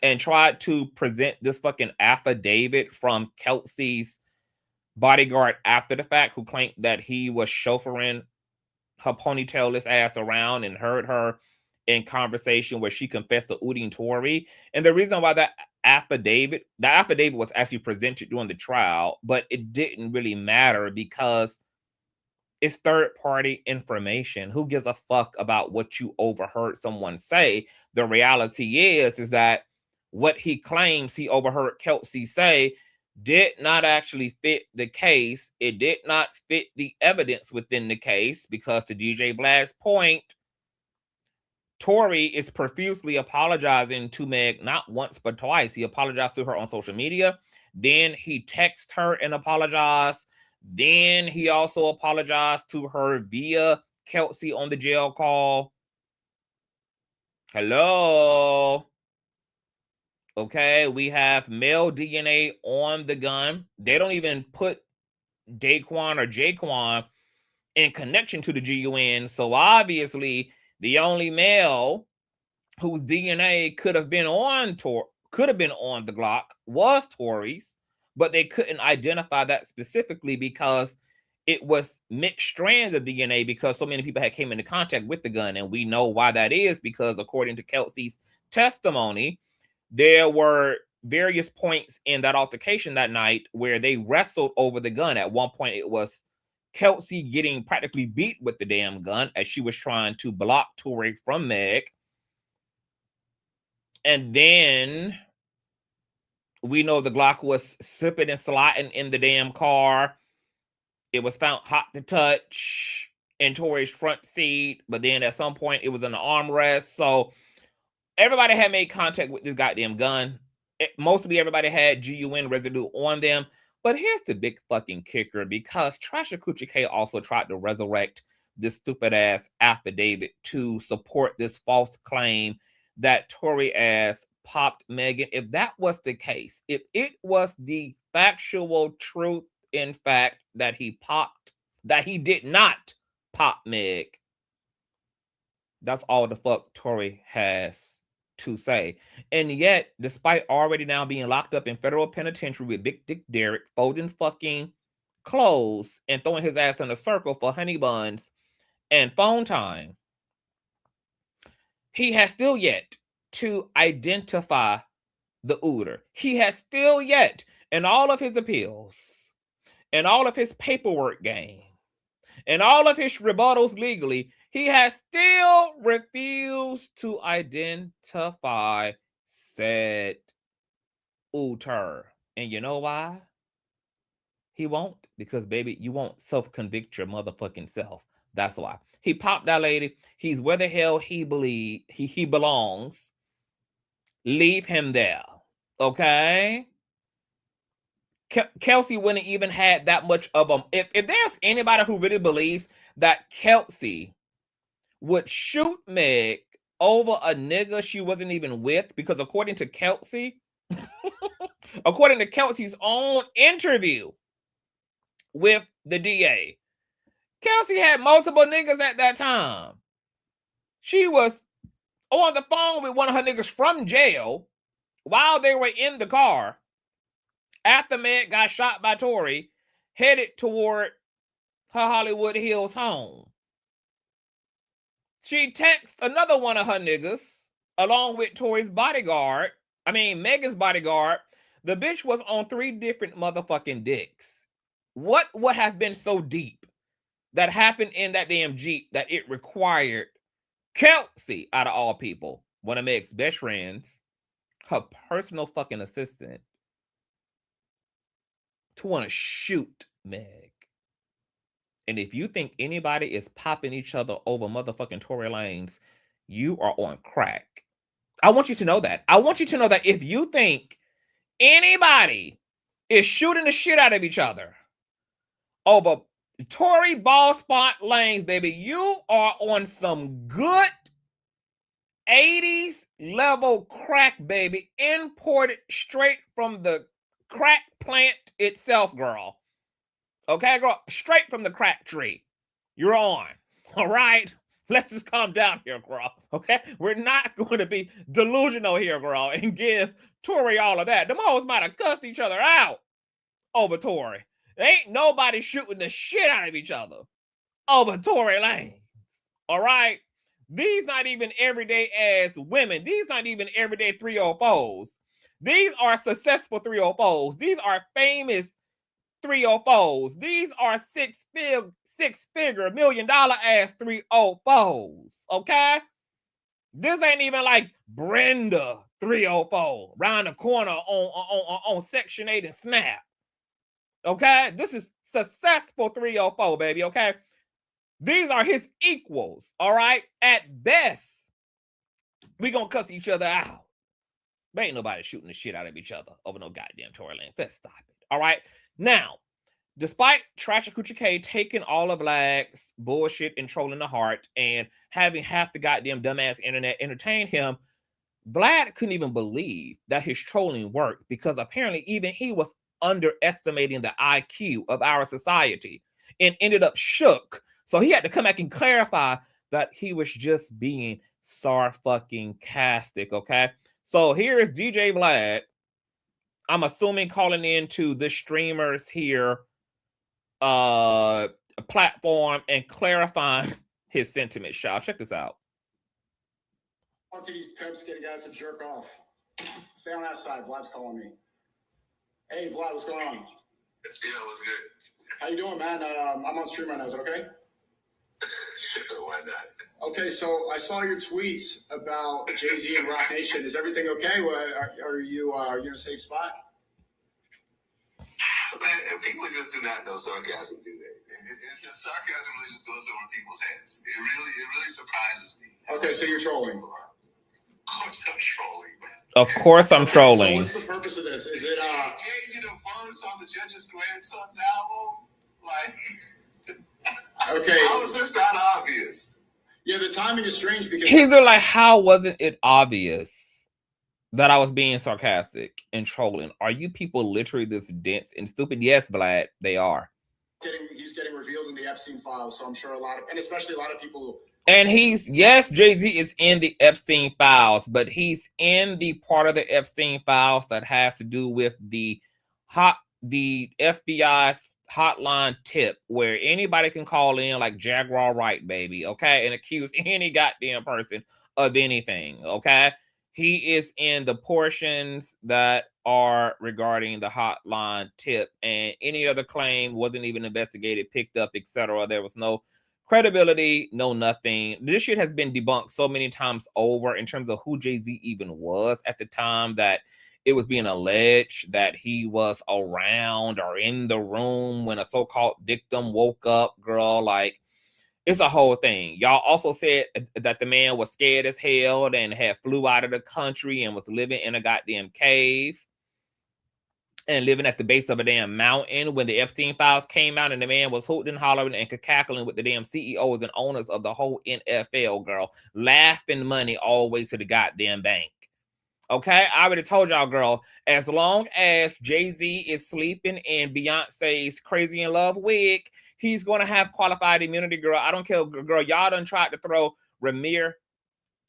and tried to present this fucking affidavit from Kelsey's bodyguard after the fact, who claimed that he was chauffeuring her ponytailless ass around and heard her in conversation where she confessed to outing Tory. And the reason why the affidavit was actually presented during the trial, but it didn't really matter because it's third-party information. Who gives a fuck about what you overheard someone say? The reality is that what he claims he overheard Kelsey say did not actually fit the case. It did not fit the evidence within the case because, to DJ Vlad's point, Tory is profusely apologizing to Meg not once but twice. He apologized to her on social media. Then he texted her and apologized. Then he also apologized to her via Kelsey on the jail call. Hello. Okay, we have male DNA on the gun. They don't even put Daquan or Jaquan in connection to the GUN. So obviously, the only male whose DNA could have been on the Glock was Tory's, but they couldn't identify that specifically because it was mixed strands of DNA because so many people had came into contact with the gun. And we know why that is, because according to Kelsey's testimony, there were various points in that altercation that night where they wrestled over the gun. At one point, it was Kelsey getting practically beat with the damn gun as she was trying to block Tory from Meg. And then we know the Glock was sipping and sliding in the damn car. It was found hot to touch in Tory's front seat, but then at some point it was in the armrest. So everybody had made contact with this goddamn gun. Mostly everybody had GUN residue on them. But here's the big fucking kicker, because Consciouztv also tried to resurrect this stupid ass affidavit to support this false claim that Tory ass popped Megan. If that was the case, if it was the factual truth, in fact, that he did not pop Meg, that's all the fuck Tory has to say. And yet, despite already now being locked up in federal penitentiary with Big Dick Derek, folding fucking clothes and throwing his ass in a circle for honey buns and phone time, he has still yet to identify the Ooter. He has still yet, in all of his appeals, and all of his paperwork game, and all of his rebuttals legally, he has still refused to identify said Ooter. And you know why? He won't. Because, baby, you won't self-convict your motherfucking self. That's why. He popped that lady. He's where the hell he belongs. Leave him there. Okay? Kelsey wouldn't even had that much of them. If there's anybody who really believes that Kelsey would shoot Meg over a nigga she wasn't even with, because according to Kelsey, according to Kelsey's own interview with the DA, Kelsey had multiple niggas at that time. She was on the phone with one of her niggas from jail while they were in the car after Meg got shot by Tory, headed toward her Hollywood Hills home. She texted another one of her niggas along with Tory's bodyguard. Megan's bodyguard. The bitch was on 3 different motherfucking dicks. What would have been so deep that happened in that damn Jeep that it required Kelsey, out of all people, one of Meg's best friends, her personal fucking assistant, to want to shoot Meg? And if you think anybody is popping each other over motherfucking Tory Lanez, you are on crack. I want you to know that. I want you to know that if you think anybody is shooting the shit out of each other over Tory ball spot Lanez, baby, you are on some good 80s level crack, baby, imported straight from the crack plant itself, girl. Okay, girl, straight from the crack tree. You're on. All right? Let's just calm down here, girl. Okay? We're not going to be delusional here, girl, and give Tory all of that. The hoes might have cussed each other out over Tory. Ain't nobody shooting the shit out of each other over Tory Lanez. All right? These not even everyday ass women. These not even everyday 304s. These are successful 304s. These are famous 304s. These are six-figure, $1 million ass 304s. Okay? This ain't even like Brenda 304 round the corner on Section 8 and Snap. Okay? This is successful 304, baby. Okay? These are his equals. All right? At best, we gonna cuss each other out. There ain't nobody shooting the shit out of each other over no goddamn Tory Lanez. Let's stop it. All right? Now, despite Consciouztv taking all of Vlad's bullshit and trolling the heart and having half the goddamn dumbass internet entertain him, Vlad couldn't even believe that his trolling worked, because apparently even he was underestimating the IQ of our society and ended up shook. So he had to come back and clarify that he was just being sarfucking-castic, okay? So here is DJ Vlad, I'm assuming calling in to the streamers here platform and clarifying his sentiments. Y'all, check this out. Talk to these pimps, getting guys to jerk off. Stay on that side. Vlad's calling me. Hey, Vlad, what's going on? Yeah, what's good? How you doing, man? I'm on stream right now. Is it okay? Sure, why not? Okay, so I saw your tweets about Jay-Z and Rock Nation. Is everything okay? Are you in a safe spot? Man, people just do not know sarcasm, do they? Sarcasm really just goes over people's heads. It really surprises me. Okay, so you're trolling. Of course I'm trolling, man. Of course I'm trolling. So what's the purpose of this? Is it changing the verse on the Judge's Grandson's album? Like, okay? How is this not obvious? Yeah, the timing is strange because He's like, how wasn't it obvious that I was being sarcastic and trolling? Are you people literally this dense and stupid? Yes, Vlad, they are. He's getting revealed in the Epstein files, so I'm sure especially a lot of people. And yes, Jay-Z is in the Epstein files, but he's in the part of the Epstein files that has to do with the FBI's hotline tip, where anybody can call in like Jaguar Wright, baby, okay, and accuse any goddamn person of anything, okay? He is in the portions that are regarding the hotline tip, and any other claim wasn't even investigated, picked up, etc. There was no credibility, no nothing. This shit has been debunked so many times over in terms of who Jay-Z even was at the time that it was being alleged that he was around or in the room when a so-called victim woke up, girl. Like, it's a whole thing. Y'all also said that the man was scared as hell and had flew out of the country and was living in a goddamn cave and living at the base of a damn mountain when the Epstein files came out, and the man was hooting, hollering, and cackling with the damn CEOs and owners of the whole NFL, girl, laughing money all the way to the goddamn bank. Okay, I already told y'all, girl, as long as Jay-Z is sleeping in Beyonce's Crazy in Love wig, he's going to have qualified immunity, girl. I don't care, girl. Y'all done tried to throw Ramir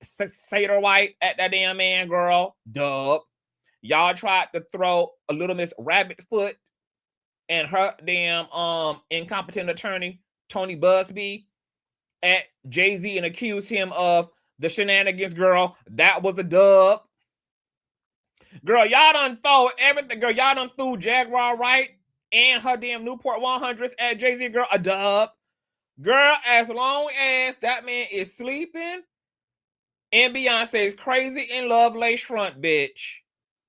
Saterwhite at that damn man, girl. Dub. Y'all tried to throw a little Miss Rabbitfoot and her damn incompetent attorney, Tony Busby, at Jay-Z and accused him of the shenanigans, girl. That was a dub. Girl, y'all done throw everything. Girl, y'all done threw Jaguar Wright and her damn Newport 100s at Jay-Z, girl. A dub. Girl, as long as that man is sleeping in Beyonce's Crazy in Love lace front, bitch,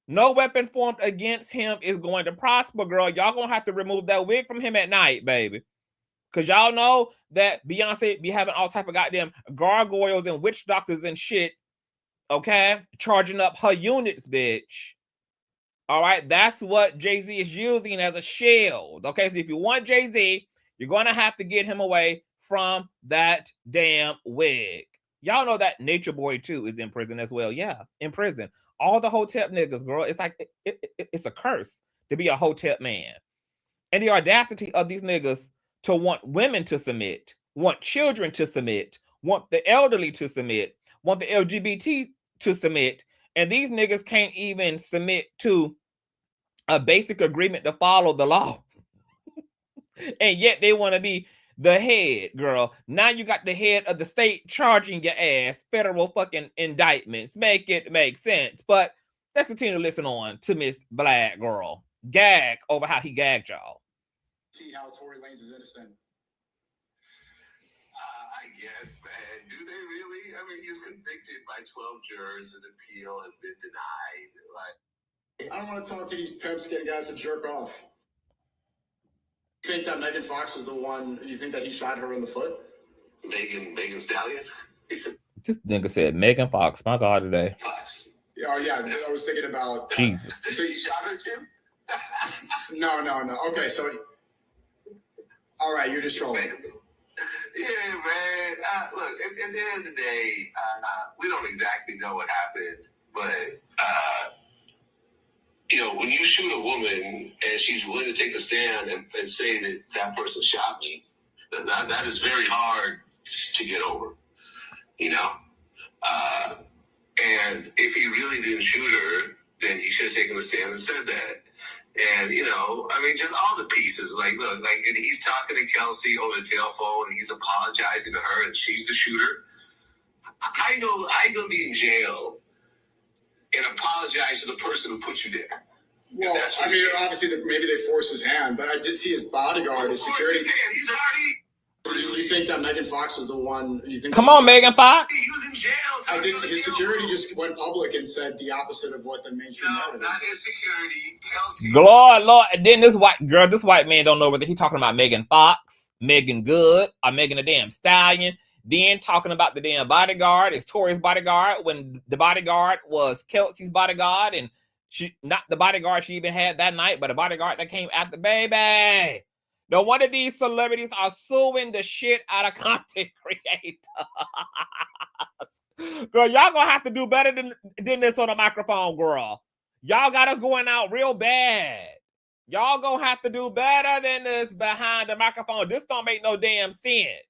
no weapon formed against him is going to prosper, girl. Y'all gonna have to remove that wig from him at night, baby. Because y'all know that Beyonce be having all type of goddamn gargoyles and witch doctors and shit, okay? Charging up her units, bitch. All right? That's what Jay-Z is using as a shield, okay? So if you want Jay-Z, you're going to have to get him away from that damn wig. Y'all know that Nature Boy, too, is in prison as well. Yeah, in prison. All the Hotep niggas, girl, it's like, it's a curse to be a Hotep man. And the audacity of these niggas to want women to submit, want children to submit, want the elderly to submit, want the LGBT to submit, and these niggas can't even submit to a basic agreement to follow the law. And yet they want to be the head, girl. Now you got the head of the state charging your ass federal fucking indictments. Make it make sense. But let's continue to listen on to Miss Black, girl. Gag over how he gagged y'all. See how Tory Lanez is innocent. I guess, man. Do they really? I mean, he was convicted by 12 jurors. An appeal has been denied. I don't want to talk to these pimps getting guys to jerk off. You think that Megan Fox is the one? You think that he shot her in the foot? Megan Stallion? This nigga said Megan Fox. My God, today. Fox. Yeah, I was thinking about Jesus. So you shot her, Tim? No. Okay, so all right, you're just trolling. Yeah, man. Look, at the end of the day, we don't exactly know what happened, but when you shoot a woman and she's willing to take a stand and say that that person shot me, that is very hard to get over, And if he really didn't shoot her, then he should have taken a stand and said that. And, you know, I mean, just all the pieces. Like, look, like, and he's talking to Kelsey on the telephone, and he's apologizing to her, and she's the shooter. How you gonna be in jail and apologize to the person who put you there? Well, I mean, obviously, maybe they forced his hand, but I did see his bodyguard, his security. He's already. You think that Megan Fox is the one? You think? Come on, Megan Fox. He was in jail. I think his security just went public and said the opposite of what the mainstream narrative not is. his security. Kelsey. Lord. And then this white man don't know whether he talking about Megan Fox, Megan Good, or Megan the damn Stallion. Then talking about the damn bodyguard is Tory's bodyguard when the bodyguard was Kelsey's bodyguard, and she not the bodyguard she even had that night, but a bodyguard that came after baby. No wonder these celebrities are suing the shit out of content creators. Girl, y'all gonna have to do better than this on a microphone, girl. Y'all got us going out real bad. Y'all gonna have to do better than this behind the microphone. This don't make no damn sense.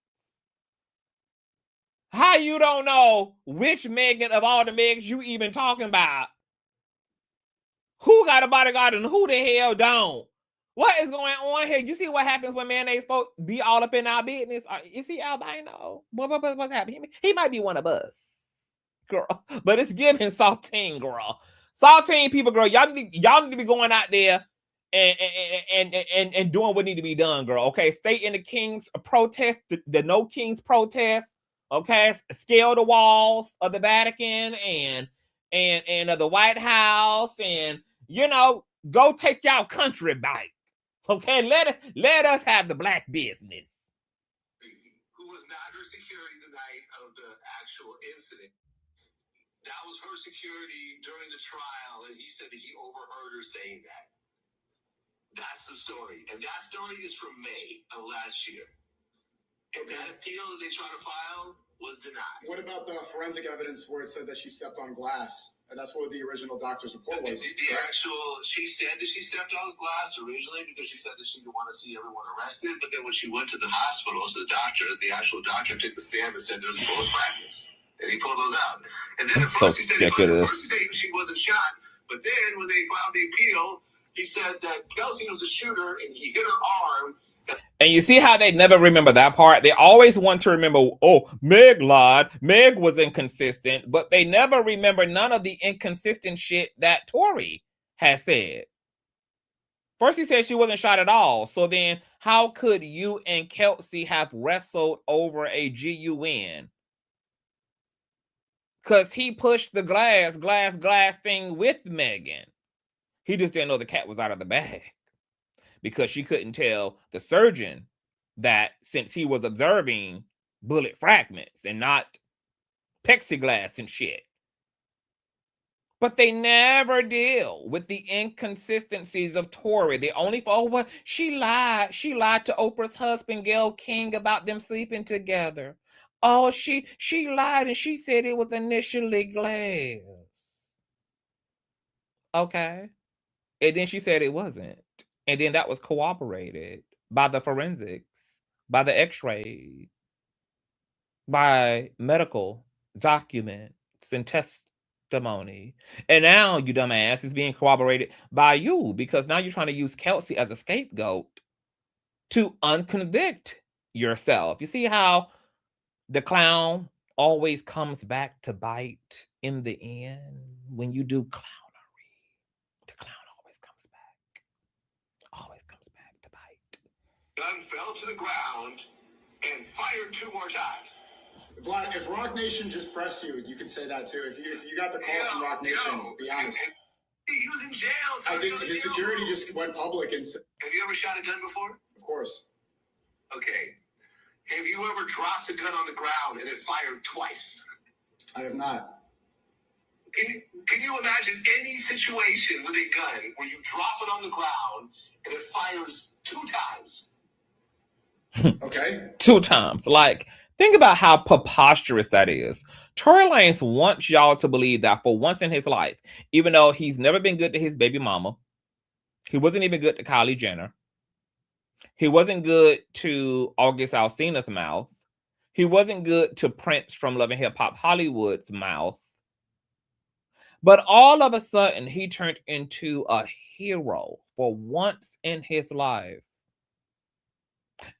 How you don't know which Megan of all the Megans you even talking about? Who got a bodyguard and who the hell don't? What is going on here? You see what happens when mayonnaise folks be all up in our business? Is he albino? What's happening? He might be one of us, girl. But it's giving saltine, girl. Saltine people, girl. Y'all need to be going out there and doing what need to be done, girl. Okay, stay in the King's protest, the No King's protest. Okay, scale the walls of the Vatican and of the White House, and you know, go take y'all country back. Okay, let us have the black business. Who was not her security the night of the actual incident? That was her security during the trial, and he said that he overheard her saying that. That's the story, and that story is from May of last year. And that appeal that they tried to file was denied. What about the forensic evidence where it said that she stepped on glass? And that's what the original doctor's report was. She said that she stepped on glass originally because she said that she didn't want to see everyone arrested. But then when she went to the hospital, so the actual doctor took the stand and said there's bullet fragments. And he pulled those out. And then at first he said she wasn't shot. But then when they filed the appeal, he said that Kelsey was a shooter and he hit her arm. And you see how they never remember that part? They always want to remember, oh, Meg lied. Meg was inconsistent. But they never remember none of the inconsistent shit that Tory has said. First, he said she wasn't shot at all. So then how could you and Kelsey have wrestled over a GUN? Because he pushed the glass thing with Megan. He just didn't know the cat was out of the bag. Because she couldn't tell the surgeon that since he was observing bullet fragments and not plexiglass and shit. But they never deal with the inconsistencies of Tory. They only she lied. She lied to Oprah's husband, Gayle King, about them sleeping together. Oh, she lied and she said it was initially glass. Okay. And then she said it wasn't. And then that was corroborated by the forensics, by the x-ray, by medical documents and testimony. And now, you dumbass, is being corroborated by you because now you're trying to use Kelsey as a scapegoat to unconvict yourself. You see how the clown always comes back to bite in the end when you do clownery? The clown always comes back to bite. Gun fell to the ground and fired 2 more times. Vlad, if Rock Nation just pressed you, you could say that too. If you got the call from Rock Nation, be honest. He was in jail. I think his security just went public and said, have you ever shot a gun before? Of course. Okay. Have you ever dropped a gun on the ground and it fired twice? I have not. Can you imagine any situation with a gun where you drop it on the ground and it fires 2 times? Okay. 2 times. Like, think about how preposterous that is. Tory Lanez wants y'all to believe that for once in his life, even though he's never been good to his baby mama, he wasn't even good to Kylie Jenner, he wasn't good to August Alsina's mouth, he wasn't good to Prince from Love and Hip Hop Hollywood's mouth, but all of a sudden he turned into a hero for once in his life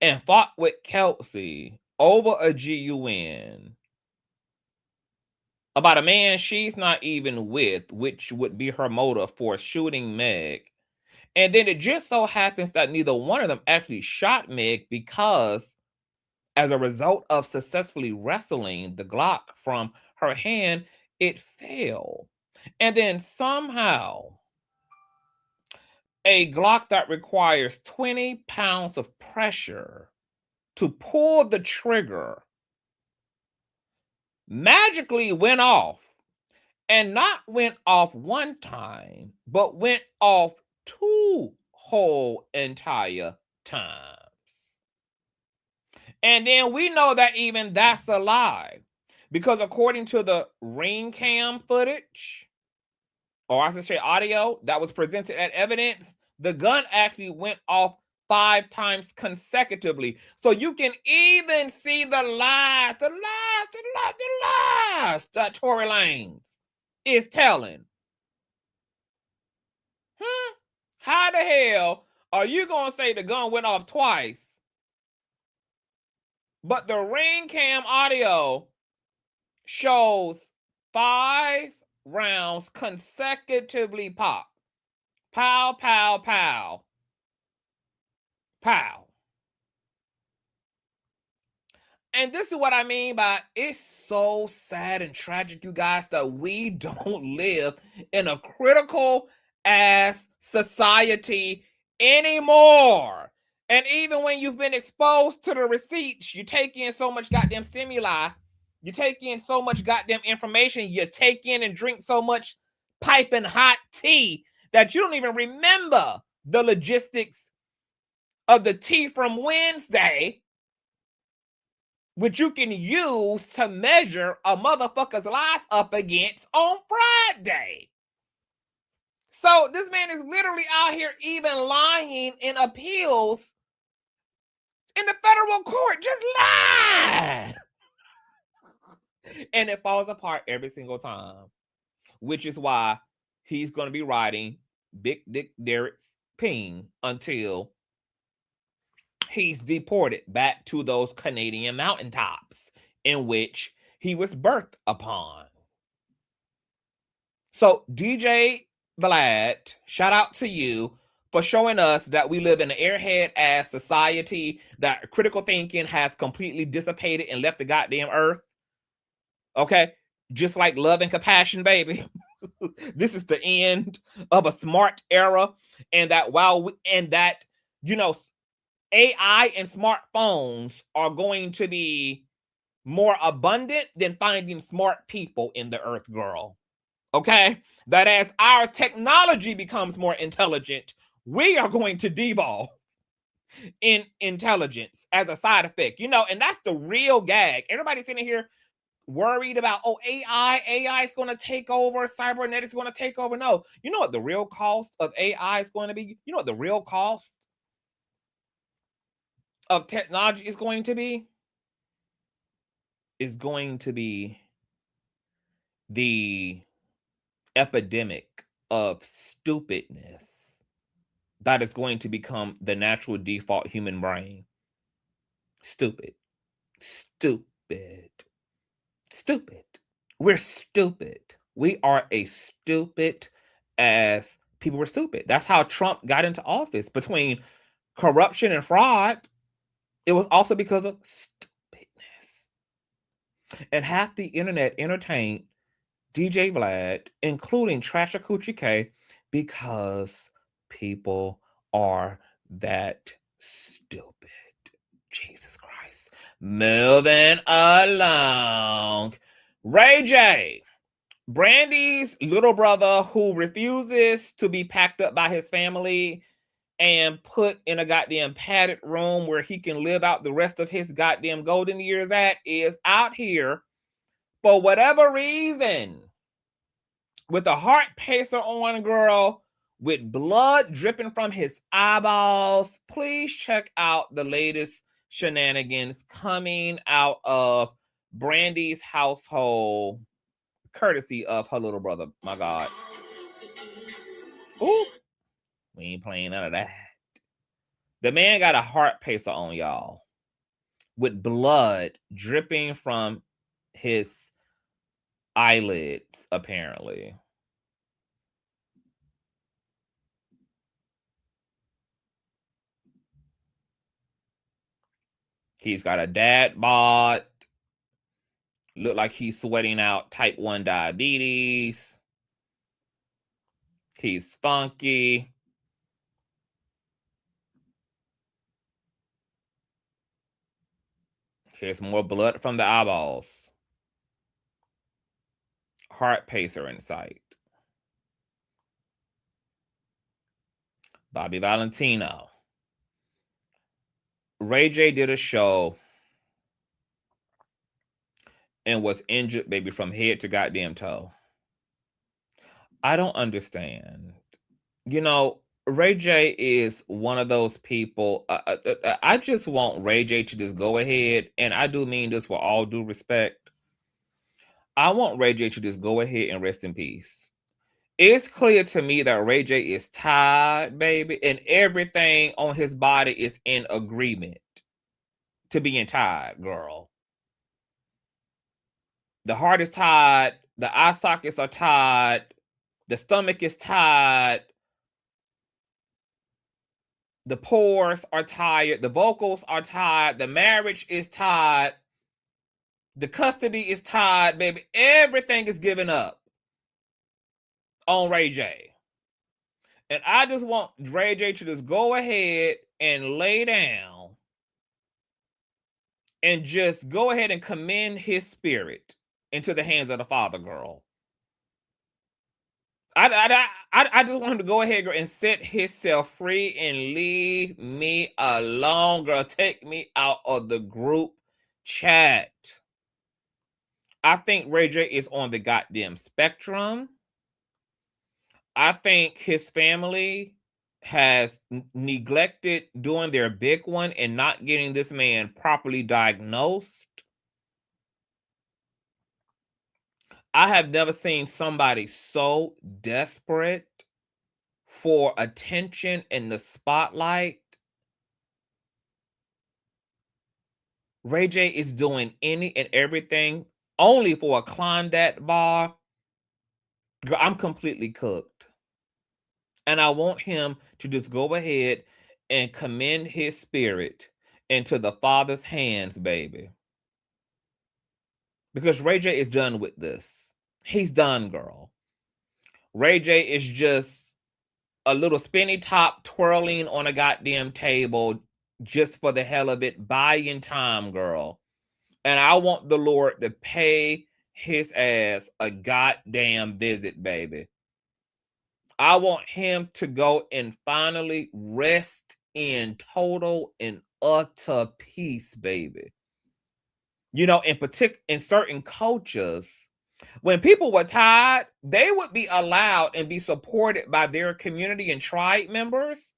and fought with Kelsey over a GUN about a man she's not even with, which would be her motive for shooting Meg. And then it just so happens that neither one of them actually shot Meg because as a result of successfully wrestling the Glock from her hand, it fell. And then somehow a Glock that requires 20 pounds of pressure to pull the trigger magically went off. And not went off one time, but went off 2 whole entire times. And then we know that even that's a lie. Because according to the ring cam footage, or I should say audio, that was presented as evidence, the gun actually went off 5 times consecutively. So you can even see the lies that Tory Lanez is telling. How the hell are you going to say the gun went off twice, but the ring cam audio shows 5 rounds consecutively pop? Pow, pow, pow. Pow. And this is what I mean by it's so sad and tragic, you guys, that we don't live in a critical ass society anymore. And even when you've been exposed to the receipts, you take in so much goddamn stimuli, you take in so much goddamn information, you take in and drink so much piping hot tea that you don't even remember the logistics of the tea from Wednesday, which you can use to measure a motherfucker's lies up against on Friday. So this man is literally out here even lying in appeals in the federal court. Just lie. And it falls apart every single time, which is why he's going to be riding Big Dick Derek's ping until he's deported back to those Canadian mountaintops in which he was birthed upon. So DJ Vlad, shout out to you for showing us that we live in an airhead-ass society, that critical thinking has completely dissipated and left the goddamn earth. Okay? Just like love and compassion, baby. This is the end of a smart era, and that AI and smartphones are going to be more abundant than finding smart people in the earth, girl. Okay? That as our technology becomes more intelligent, we are going to devolve in intelligence as a side effect. And that's the real gag. Everybody's sitting here worried about, AI is going to take over, cybernetics is going to take over. No. You know what the real cost of AI is going to be? You know what the real cost of technology is going to be? Is going to be the epidemic of stupidness that is going to become the natural default human brain. Stupid. Stupid. Stupid. We're stupid. We are a stupid ass people. We're stupid. That's how Trump got into office. Between corruption and fraud, it was also because of stupidness. And half the internet entertained DJ Vlad, including Trasher Coochie K, because people are that stupid. Jesus Christ. Moving along. Ray J, Brandy's little brother, who refuses to be packed up by his family and put in a goddamn padded room where he can live out the rest of his goddamn golden years at, is out here for whatever reason with a heart pacer on, girl, with blood dripping from his eyeballs. Please check out the latest shenanigans coming out of Brandy's household, courtesy of her little brother. My God. Ooh. ain't playing none of that. The man got a heart pacer on, y'all, with blood dripping from his eyelids, apparently. He's got a dad bod. Look like he's sweating out type 1 diabetes. He's funky. Here's more blood from the eyeballs. Heart pacer in sight. Bobby Valentino. Ray J did a show and was injured, baby, from head to goddamn toe. I don't understand. You know, Ray J is one of those people. I just want Ray J to just go ahead, and I do mean this with all due respect. I want Ray J to just go ahead and rest in peace. It's clear to me that Ray J is tired, baby, and everything on his body is in agreement to being tired, girl. The heart is tired. The eye sockets are tired. The stomach is tired. The pores are tired. The vocals are tired. The marriage is tired. The custody is tired, baby. Everything is given up on Ray J. And I just want Ray J to just go ahead and lay down and just go ahead and commend his spirit into the hands of the Father, girl. I just want him to go ahead, girl, and set himself free and leave me alone, girl. Take me out of the group chat. I think Ray J is on the goddamn spectrum. I think his family has neglected doing their big one and not getting this man properly diagnosed. I have never seen somebody so desperate for attention in the spotlight. Ray J is doing any and everything only for a Klondike bar. Girl, I'm completely cooked. And I want him to just go ahead and commend his spirit into the Father's hands, baby. Because Ray J is done with this. He's done, girl. Ray J is just a little spinny top twirling on a goddamn table just for the hell of it, buying time, girl. And I want the Lord to pay his ass a goddamn visit, baby. I want him to go and finally rest in total and utter peace, baby. You know, in certain cultures, when people were tired, they would be allowed and be supported by their community and tribe members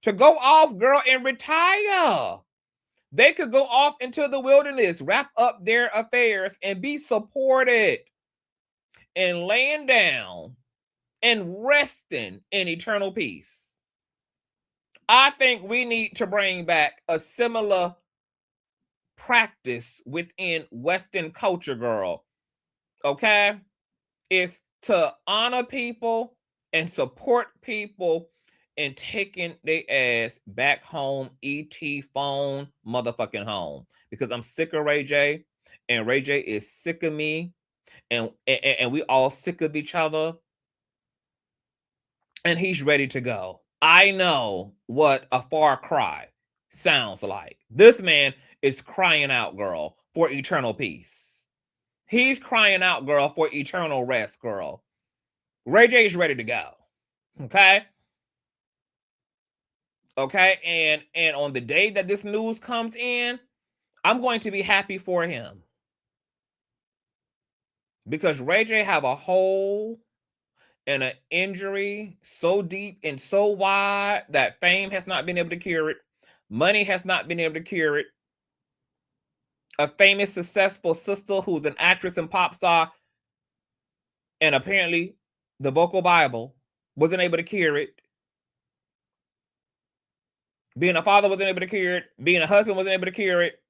to go off, girl, and retire. They could go off into the wilderness, wrap up their affairs, and be supported and laying down and resting in eternal peace. I think we need to bring back a similar practice within Western culture, girl. Okay? It's to honor people and support people and taking their ass back home, ET phone motherfucking home. Because I'm sick of Ray J, and Ray J is sick of me, and we all sick of each other. And he's ready to go. I know what a far cry sounds like. This man is crying out, girl, for eternal peace. He's crying out, girl, for eternal rest, girl. Ray J is ready to go. Okay? Okay? And on the day that this news comes in, I'm going to be happy for him. Because Ray J have a hole and an injury so deep and so wide that fame has not been able to cure it. Money has not been able to cure it. A famous, successful sister who's an actress and pop star, and apparently the vocal Bible wasn't able to cure it. Being a father wasn't able to cure it. Being a husband wasn't able to cure it.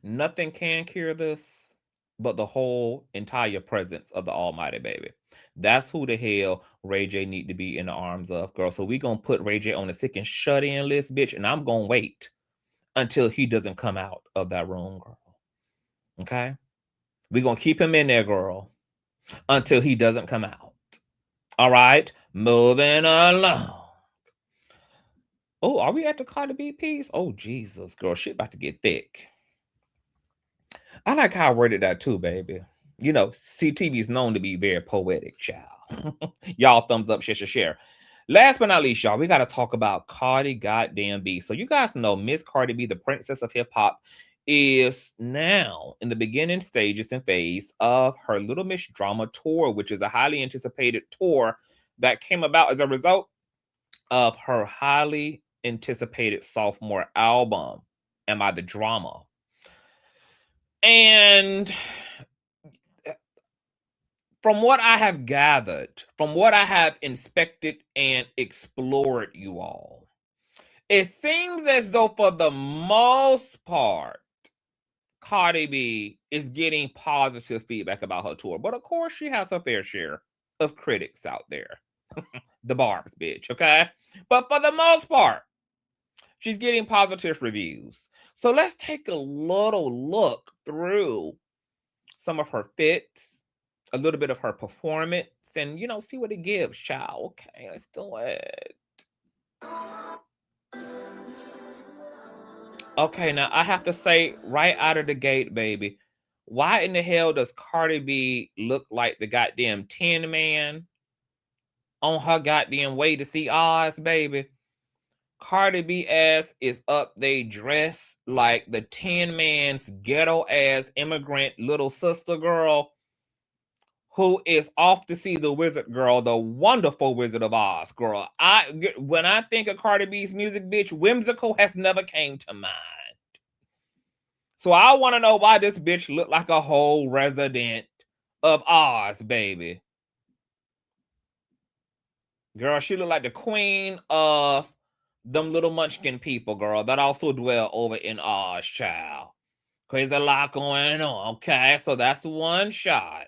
Nothing can cure this but the whole entire presence of the Almighty, baby. That's who the hell Ray J need to be in the arms of, girl. So we gonna put Ray J on the sick and shut in list, bitch, and I'm gonna wait until he doesn't come out of that room, girl. Okay? We gonna keep him in there, girl, until he doesn't come out. All right? Moving along. Oh, are we at the Cardi B piece? Oh, Jesus, girl, shit about to get thick. I like how I worded that too, baby. You know, CTV is known to be very poetic, child. Y'all thumbs up, share. Last but not least, y'all, we got to talk about Cardi goddamn B. So you guys know Miss Cardi B, the princess of hip hop, is now in the beginning stages and phase of her Little Miss Drama tour, which is a highly anticipated tour that came about as a result of her highly anticipated sophomore album, Am I the Drama? And from what I have gathered, from what I have inspected and explored, you all, it seems as though for the most part, Cardi B is getting positive feedback about her tour. But of course, she has her fair share of critics out there. The Barbs, bitch, okay? But for the most part, she's getting positive reviews. So let's take a little look through some of her fits, a little bit of her performance, and, you know, see what it gives, child. Okay, let's do it. Okay, now I have to say right out of the gate, baby, why in the hell does Cardi B look like the goddamn Tin Man on her goddamn way to see Oz, baby? Cardi B ass is up they dress like the Tin Man's ghetto ass immigrant little sister girl who is off to see the wizard girl, the wonderful Wizard of Oz girl. When I think of Cardi B's music, bitch, whimsical has never came to mind. So I want to know why this bitch look like a whole resident of Oz, baby. Girl, she look like the queen of them little munchkin people, girl, that also dwell over in Oz, child. There's a lot going on, okay? So that's one shot.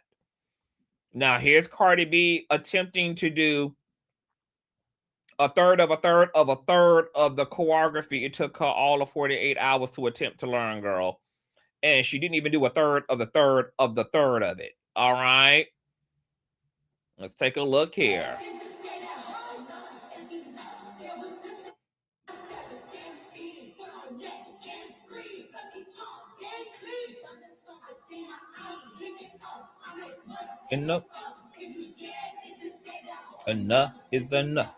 Now, here's Cardi B attempting to do a third of the choreography. It took her all of 48 hours to attempt to learn, girl. And she didn't even do a third of the third of the third of it. All right? Let's take a look here. Enough. Enough is enough.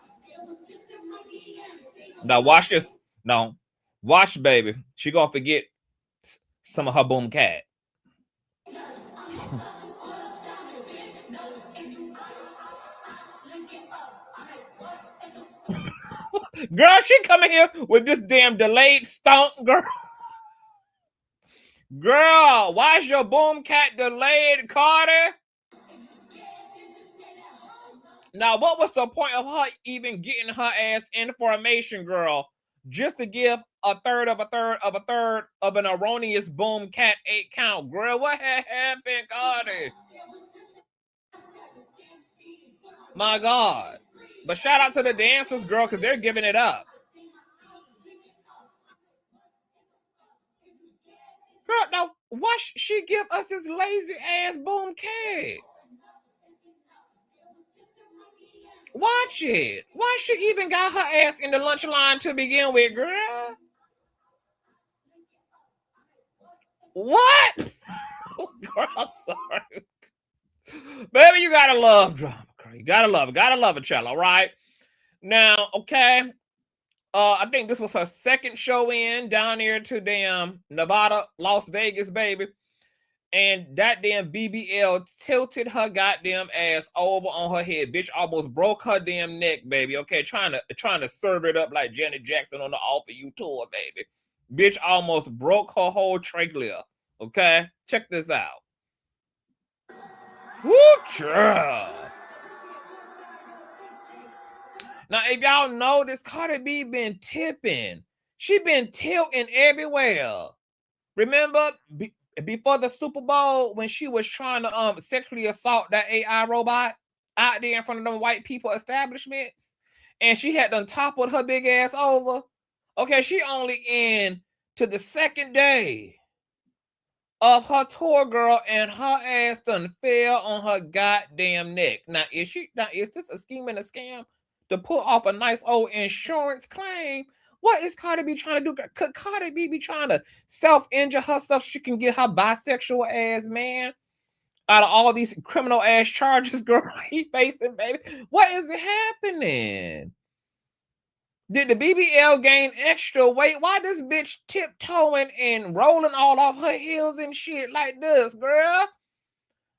Now watch this. No. Watch, baby. She gonna forget some of her boom cat. Girl, she coming here with this damn delayed stomp, girl. Girl, why is your boom cat delayed, Carter? Now, what was the point of her even getting her ass in formation, girl? Just to give a third of a third of a third of an erroneous boom cat 8 count. Girl, what had happened, Carter? My God. But shout out to the dancers, girl, because they're giving it up. Girl, now, why she give us this lazy ass boom cat? Watch it. Why she even got her ass in the lunch line to begin with, girl? What? Girl, I'm sorry. Baby, you gotta love drama, girl. You gotta love it, child, all right? Now, okay. I think this was her second show in down here to damn Nevada, Las Vegas, baby. And that damn BBL tilted her goddamn ass over on her head. Bitch almost broke her damn neck, baby. Okay, trying to serve it up like Janet Jackson on the All For You tour, baby. Bitch almost broke her whole trachea. Okay, check this out. Woo, child. Now, if y'all know this, Cardi B been tipping. She been tilting everywhere. Remember before the Super Bowl when she was trying to sexually assault that AI robot out there in front of them white people establishments, and she had done toppled her big ass over. Okay, she only in to the second day of her tour, girl, and her ass done fell on her goddamn neck. Now, is this a scheme and a scam to pull off a nice old insurance claim? What is Cardi B trying to do? Could Cardi B be trying to self-injure herself so she can get her bisexual ass man out of all these criminal ass charges, girl, he facing, baby? What is happening? Did the BBL gain extra weight? Why this bitch tiptoeing and rolling all off her heels and shit like this, girl?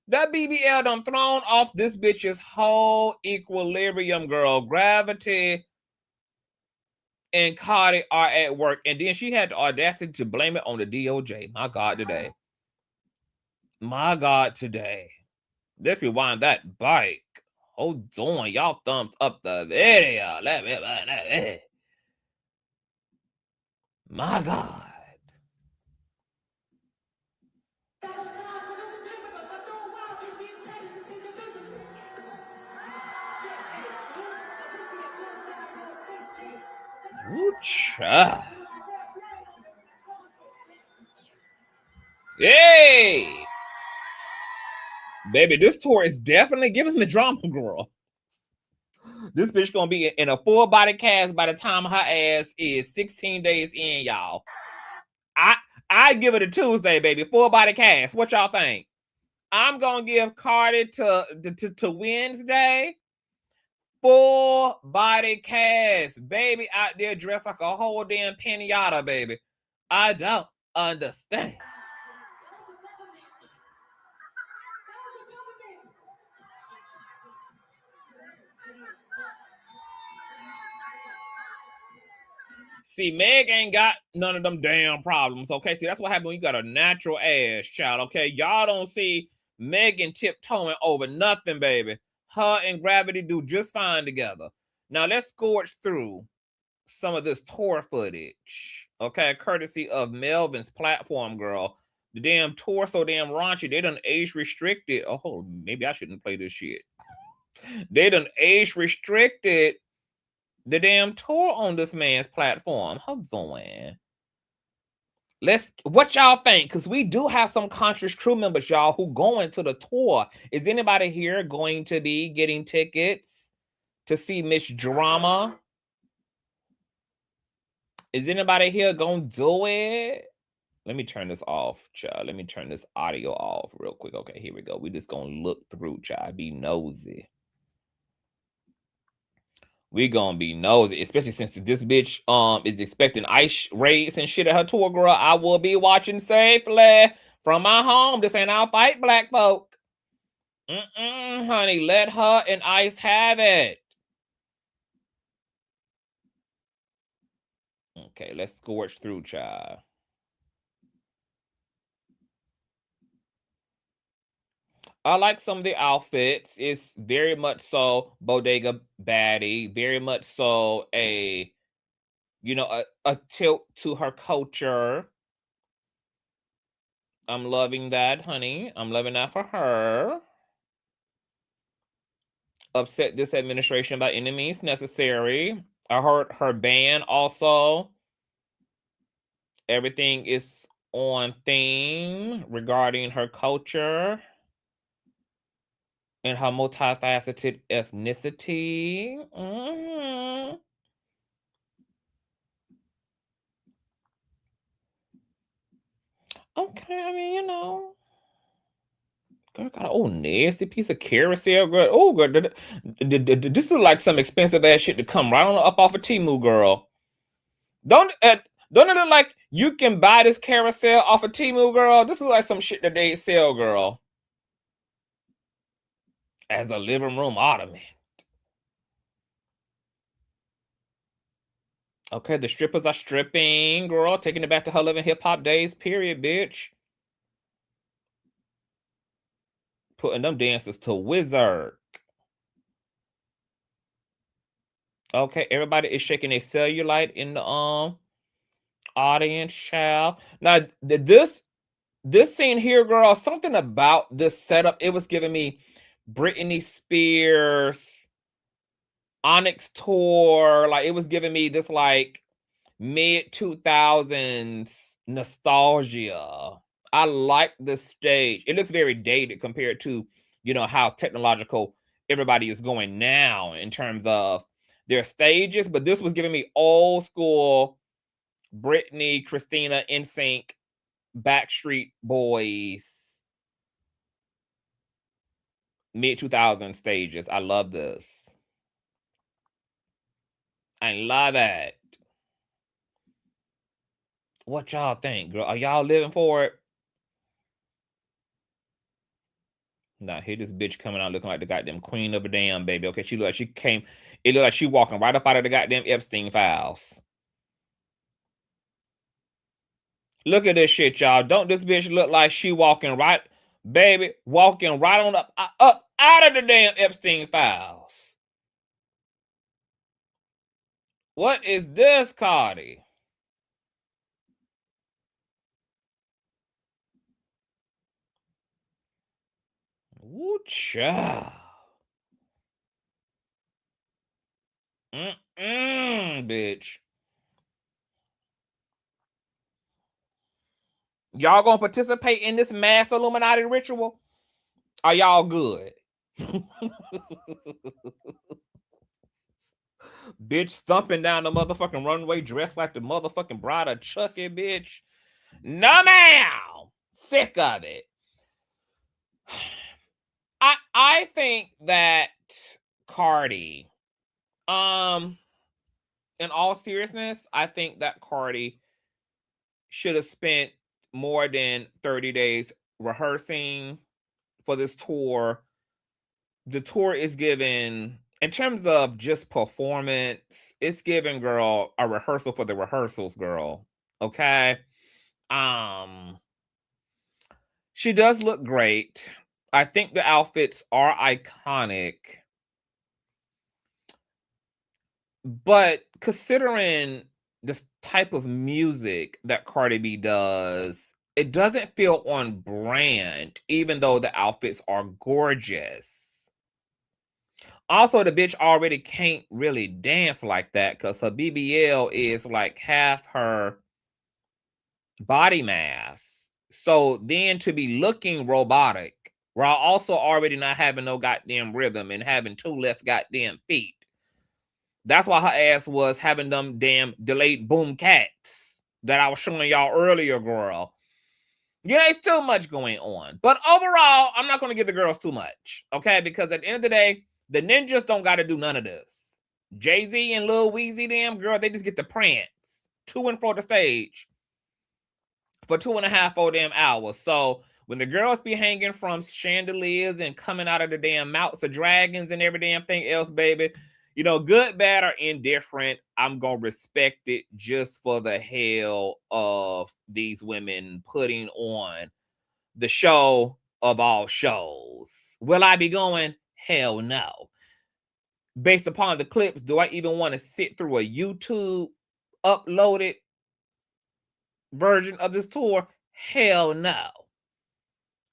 That BBL done thrown off this bitch's whole equilibrium, girl. Gravity and Cardi are at work. And then she had the audacity to blame it on the DOJ. My God, today. My God, today. Let's rewind that bike. Hold on. Y'all thumbs up the video. Let me find that. My God. Ooh, child. Hey! Baby, this tour is definitely giving the drama, girl. This bitch gonna be in a full body cast by the time her ass is 16 days in, y'all. I give it a Tuesday, baby. Full body cast. What y'all think? I'm gonna give Cardi to Wednesday. Full body cast, baby, out there dressed like a whole damn pinata, baby. I don't understand. See, Meg ain't got none of them damn problems, okay? See, that's what happens when you got a natural ass child, okay? Y'all don't see Megan tiptoeing over nothing, baby. Her and Gravity do just fine together. Now, let's scorch through some of this tour footage, okay? Courtesy of Melvin's platform, girl. The damn tour so damn raunchy. They done age restricted. Oh, maybe I shouldn't play this shit. They done age restricted the damn tour on this man's platform. Hold on. What y'all think? Because we do have some Consciouz crew members, y'all, who going to the tour. Is anybody here going to be getting tickets to see Miss Drama? Is anybody here gonna do it? Let me turn this off, child. Let me turn this audio off real quick. Okay, here we go. We just gonna look through, child. Be nosy. We gonna be nosy, especially since this bitch is expecting ice raids and shit at her tour, girl. I will be watching safely from my home. This ain't our fight, black folk. Honey, let her and Ice have it. Okay, let's scorch through, child. I like some of the outfits. It's very much so bodega baddie, very much so a tilt to her culture. I'm loving that, honey. I'm loving that for her. Upset this administration by any means necessary. I heard her ban also. Everything is on theme regarding her culture and her multifaceted ethnicity. Okay, I mean, girl got an old nasty piece of carousel, girl. Oh, girl, this is like some expensive ass shit to come right on up off of Temu, girl. Don't it look like you can buy this carousel off of Temu, girl? This is like some shit that they sell, girl. As a living room ottoman. Okay, the strippers are stripping, girl. Taking it back to her living hip-hop days, period, bitch. Putting them dancers to wizard. Okay, everybody is shaking a cellulite in the audience, child. Now this scene here, girl, something about this setup, it was giving me Britney Spears, Onyx tour, like it was giving me this like mid 2000s nostalgia. I like the stage. It looks very dated compared to, you know, how technological everybody is going now in terms of their stages, but this was giving me old school Britney, Christina, NSYNC, Backstreet Boys, mid 2000 stages. I love this. I love it. What y'all think, girl? Are y'all living for it? Nah, here this bitch coming out looking like the goddamn queen of a damn baby. Okay, she look like she came. It looked like she walking right up out of the goddamn Epstein files. Look at this shit, y'all. Don't this bitch look like she walking right, baby, walking right on up out of the damn Epstein files? What is this, Cardi? Woo child. Bitch. Y'all gonna participate in this mass Illuminati ritual? Are y'all good? Bitch stumping down the motherfucking runway dressed like the motherfucking bride of Chucky, bitch. No, ma'am. Sick of it. I think that Cardi, in all seriousness, I think that Cardi should have spent more than 30 days rehearsing for this tour. The tour is given, in terms of just performance, it's giving, girl, a rehearsal for the rehearsals, girl. Okay? She does look great. I think the outfits are iconic. But considering this type of music that Cardi B does, it doesn't feel on brand, even though the outfits are gorgeous. Also, the bitch already can't really dance like that because her BBL is like half her body mass. So then to be looking robotic, while also already not having no goddamn rhythm and having two left goddamn feet. That's why her ass was having them damn delayed boom cats that I was showing y'all earlier, girl. Yeah, there's too much going on. But overall, I'm not going to give the girls too much, okay? Because at the end of the day, the ninjas don't got to do none of this. Jay-Z and Lil Weezy, them, girl, they just get to prance to and fro the stage for 2.5, 4 damn hours. So when the girls be hanging from chandeliers and coming out of the damn mouths of dragons and every damn thing else, baby, you know, good, bad, or indifferent, I'm going to respect it just for the hell of these women putting on the show of all shows. Will I be going? Hell no. Based upon the clips, do I even want to sit through a YouTube uploaded version of this tour? Hell no.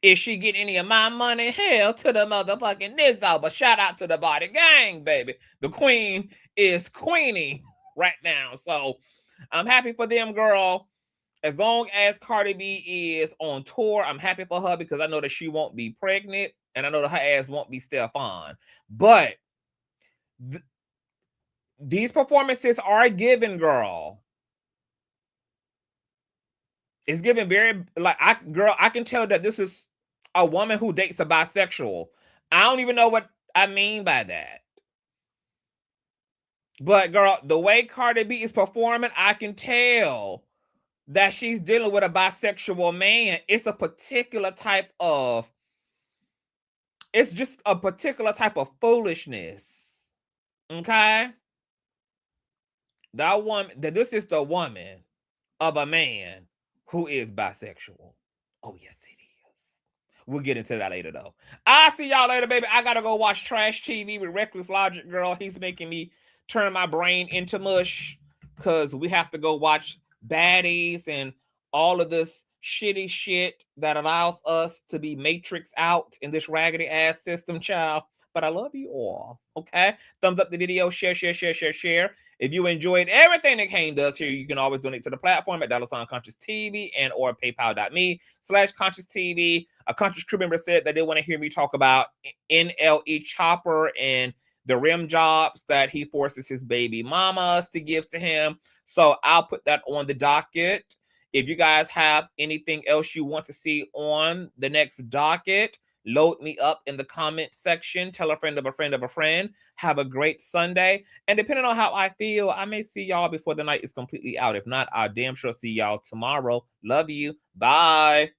Is she getting any of my money? Hell to the motherfucking Nizzo. But shout out to the Body Gang, baby. The queen is queenie right now. So I'm happy for them, girl. As long as Cardi B is on tour, I'm happy for her because I know that she won't be pregnant and I know that her ass won't be Stefan. But these performances are given, girl. It's given very, like, I can tell that this is a woman who dates a bisexual. I don't even know what I mean by that. But girl, the way Cardi B is performing, I can tell that she's dealing with a bisexual man. It's a particular type of, it's just a particular type of foolishness. Okay? That woman, that this is the woman of a man who is bisexual. Oh, yes, it is. We'll get into that later, though. I'll see y'all later, baby. I gotta go watch Trash TV with Reckless Logic, girl. He's making me turn my brain into mush because we have to go watch Baddies and all of this shitty shit that allows us to be matrix out in this raggedy ass system, child. But I love you all. Okay. Thumbs up the video, share. If you enjoyed everything that Kane does here, you can always donate to the platform at $Consciouztv and or paypal.me/Consciouztv. A Conscious crew member said that they want to hear me talk about NLE Chopper and the rim jobs that he forces his baby mamas to give to him. So I'll put that on the docket. If you guys have anything else you want to see on the next docket, load me up in the comment section. Tell a friend of a friend of a friend. Have a great Sunday. And depending on how I feel, I may see y'all before the night is completely out. If not, I'll damn sure see y'all tomorrow. Love you. Bye.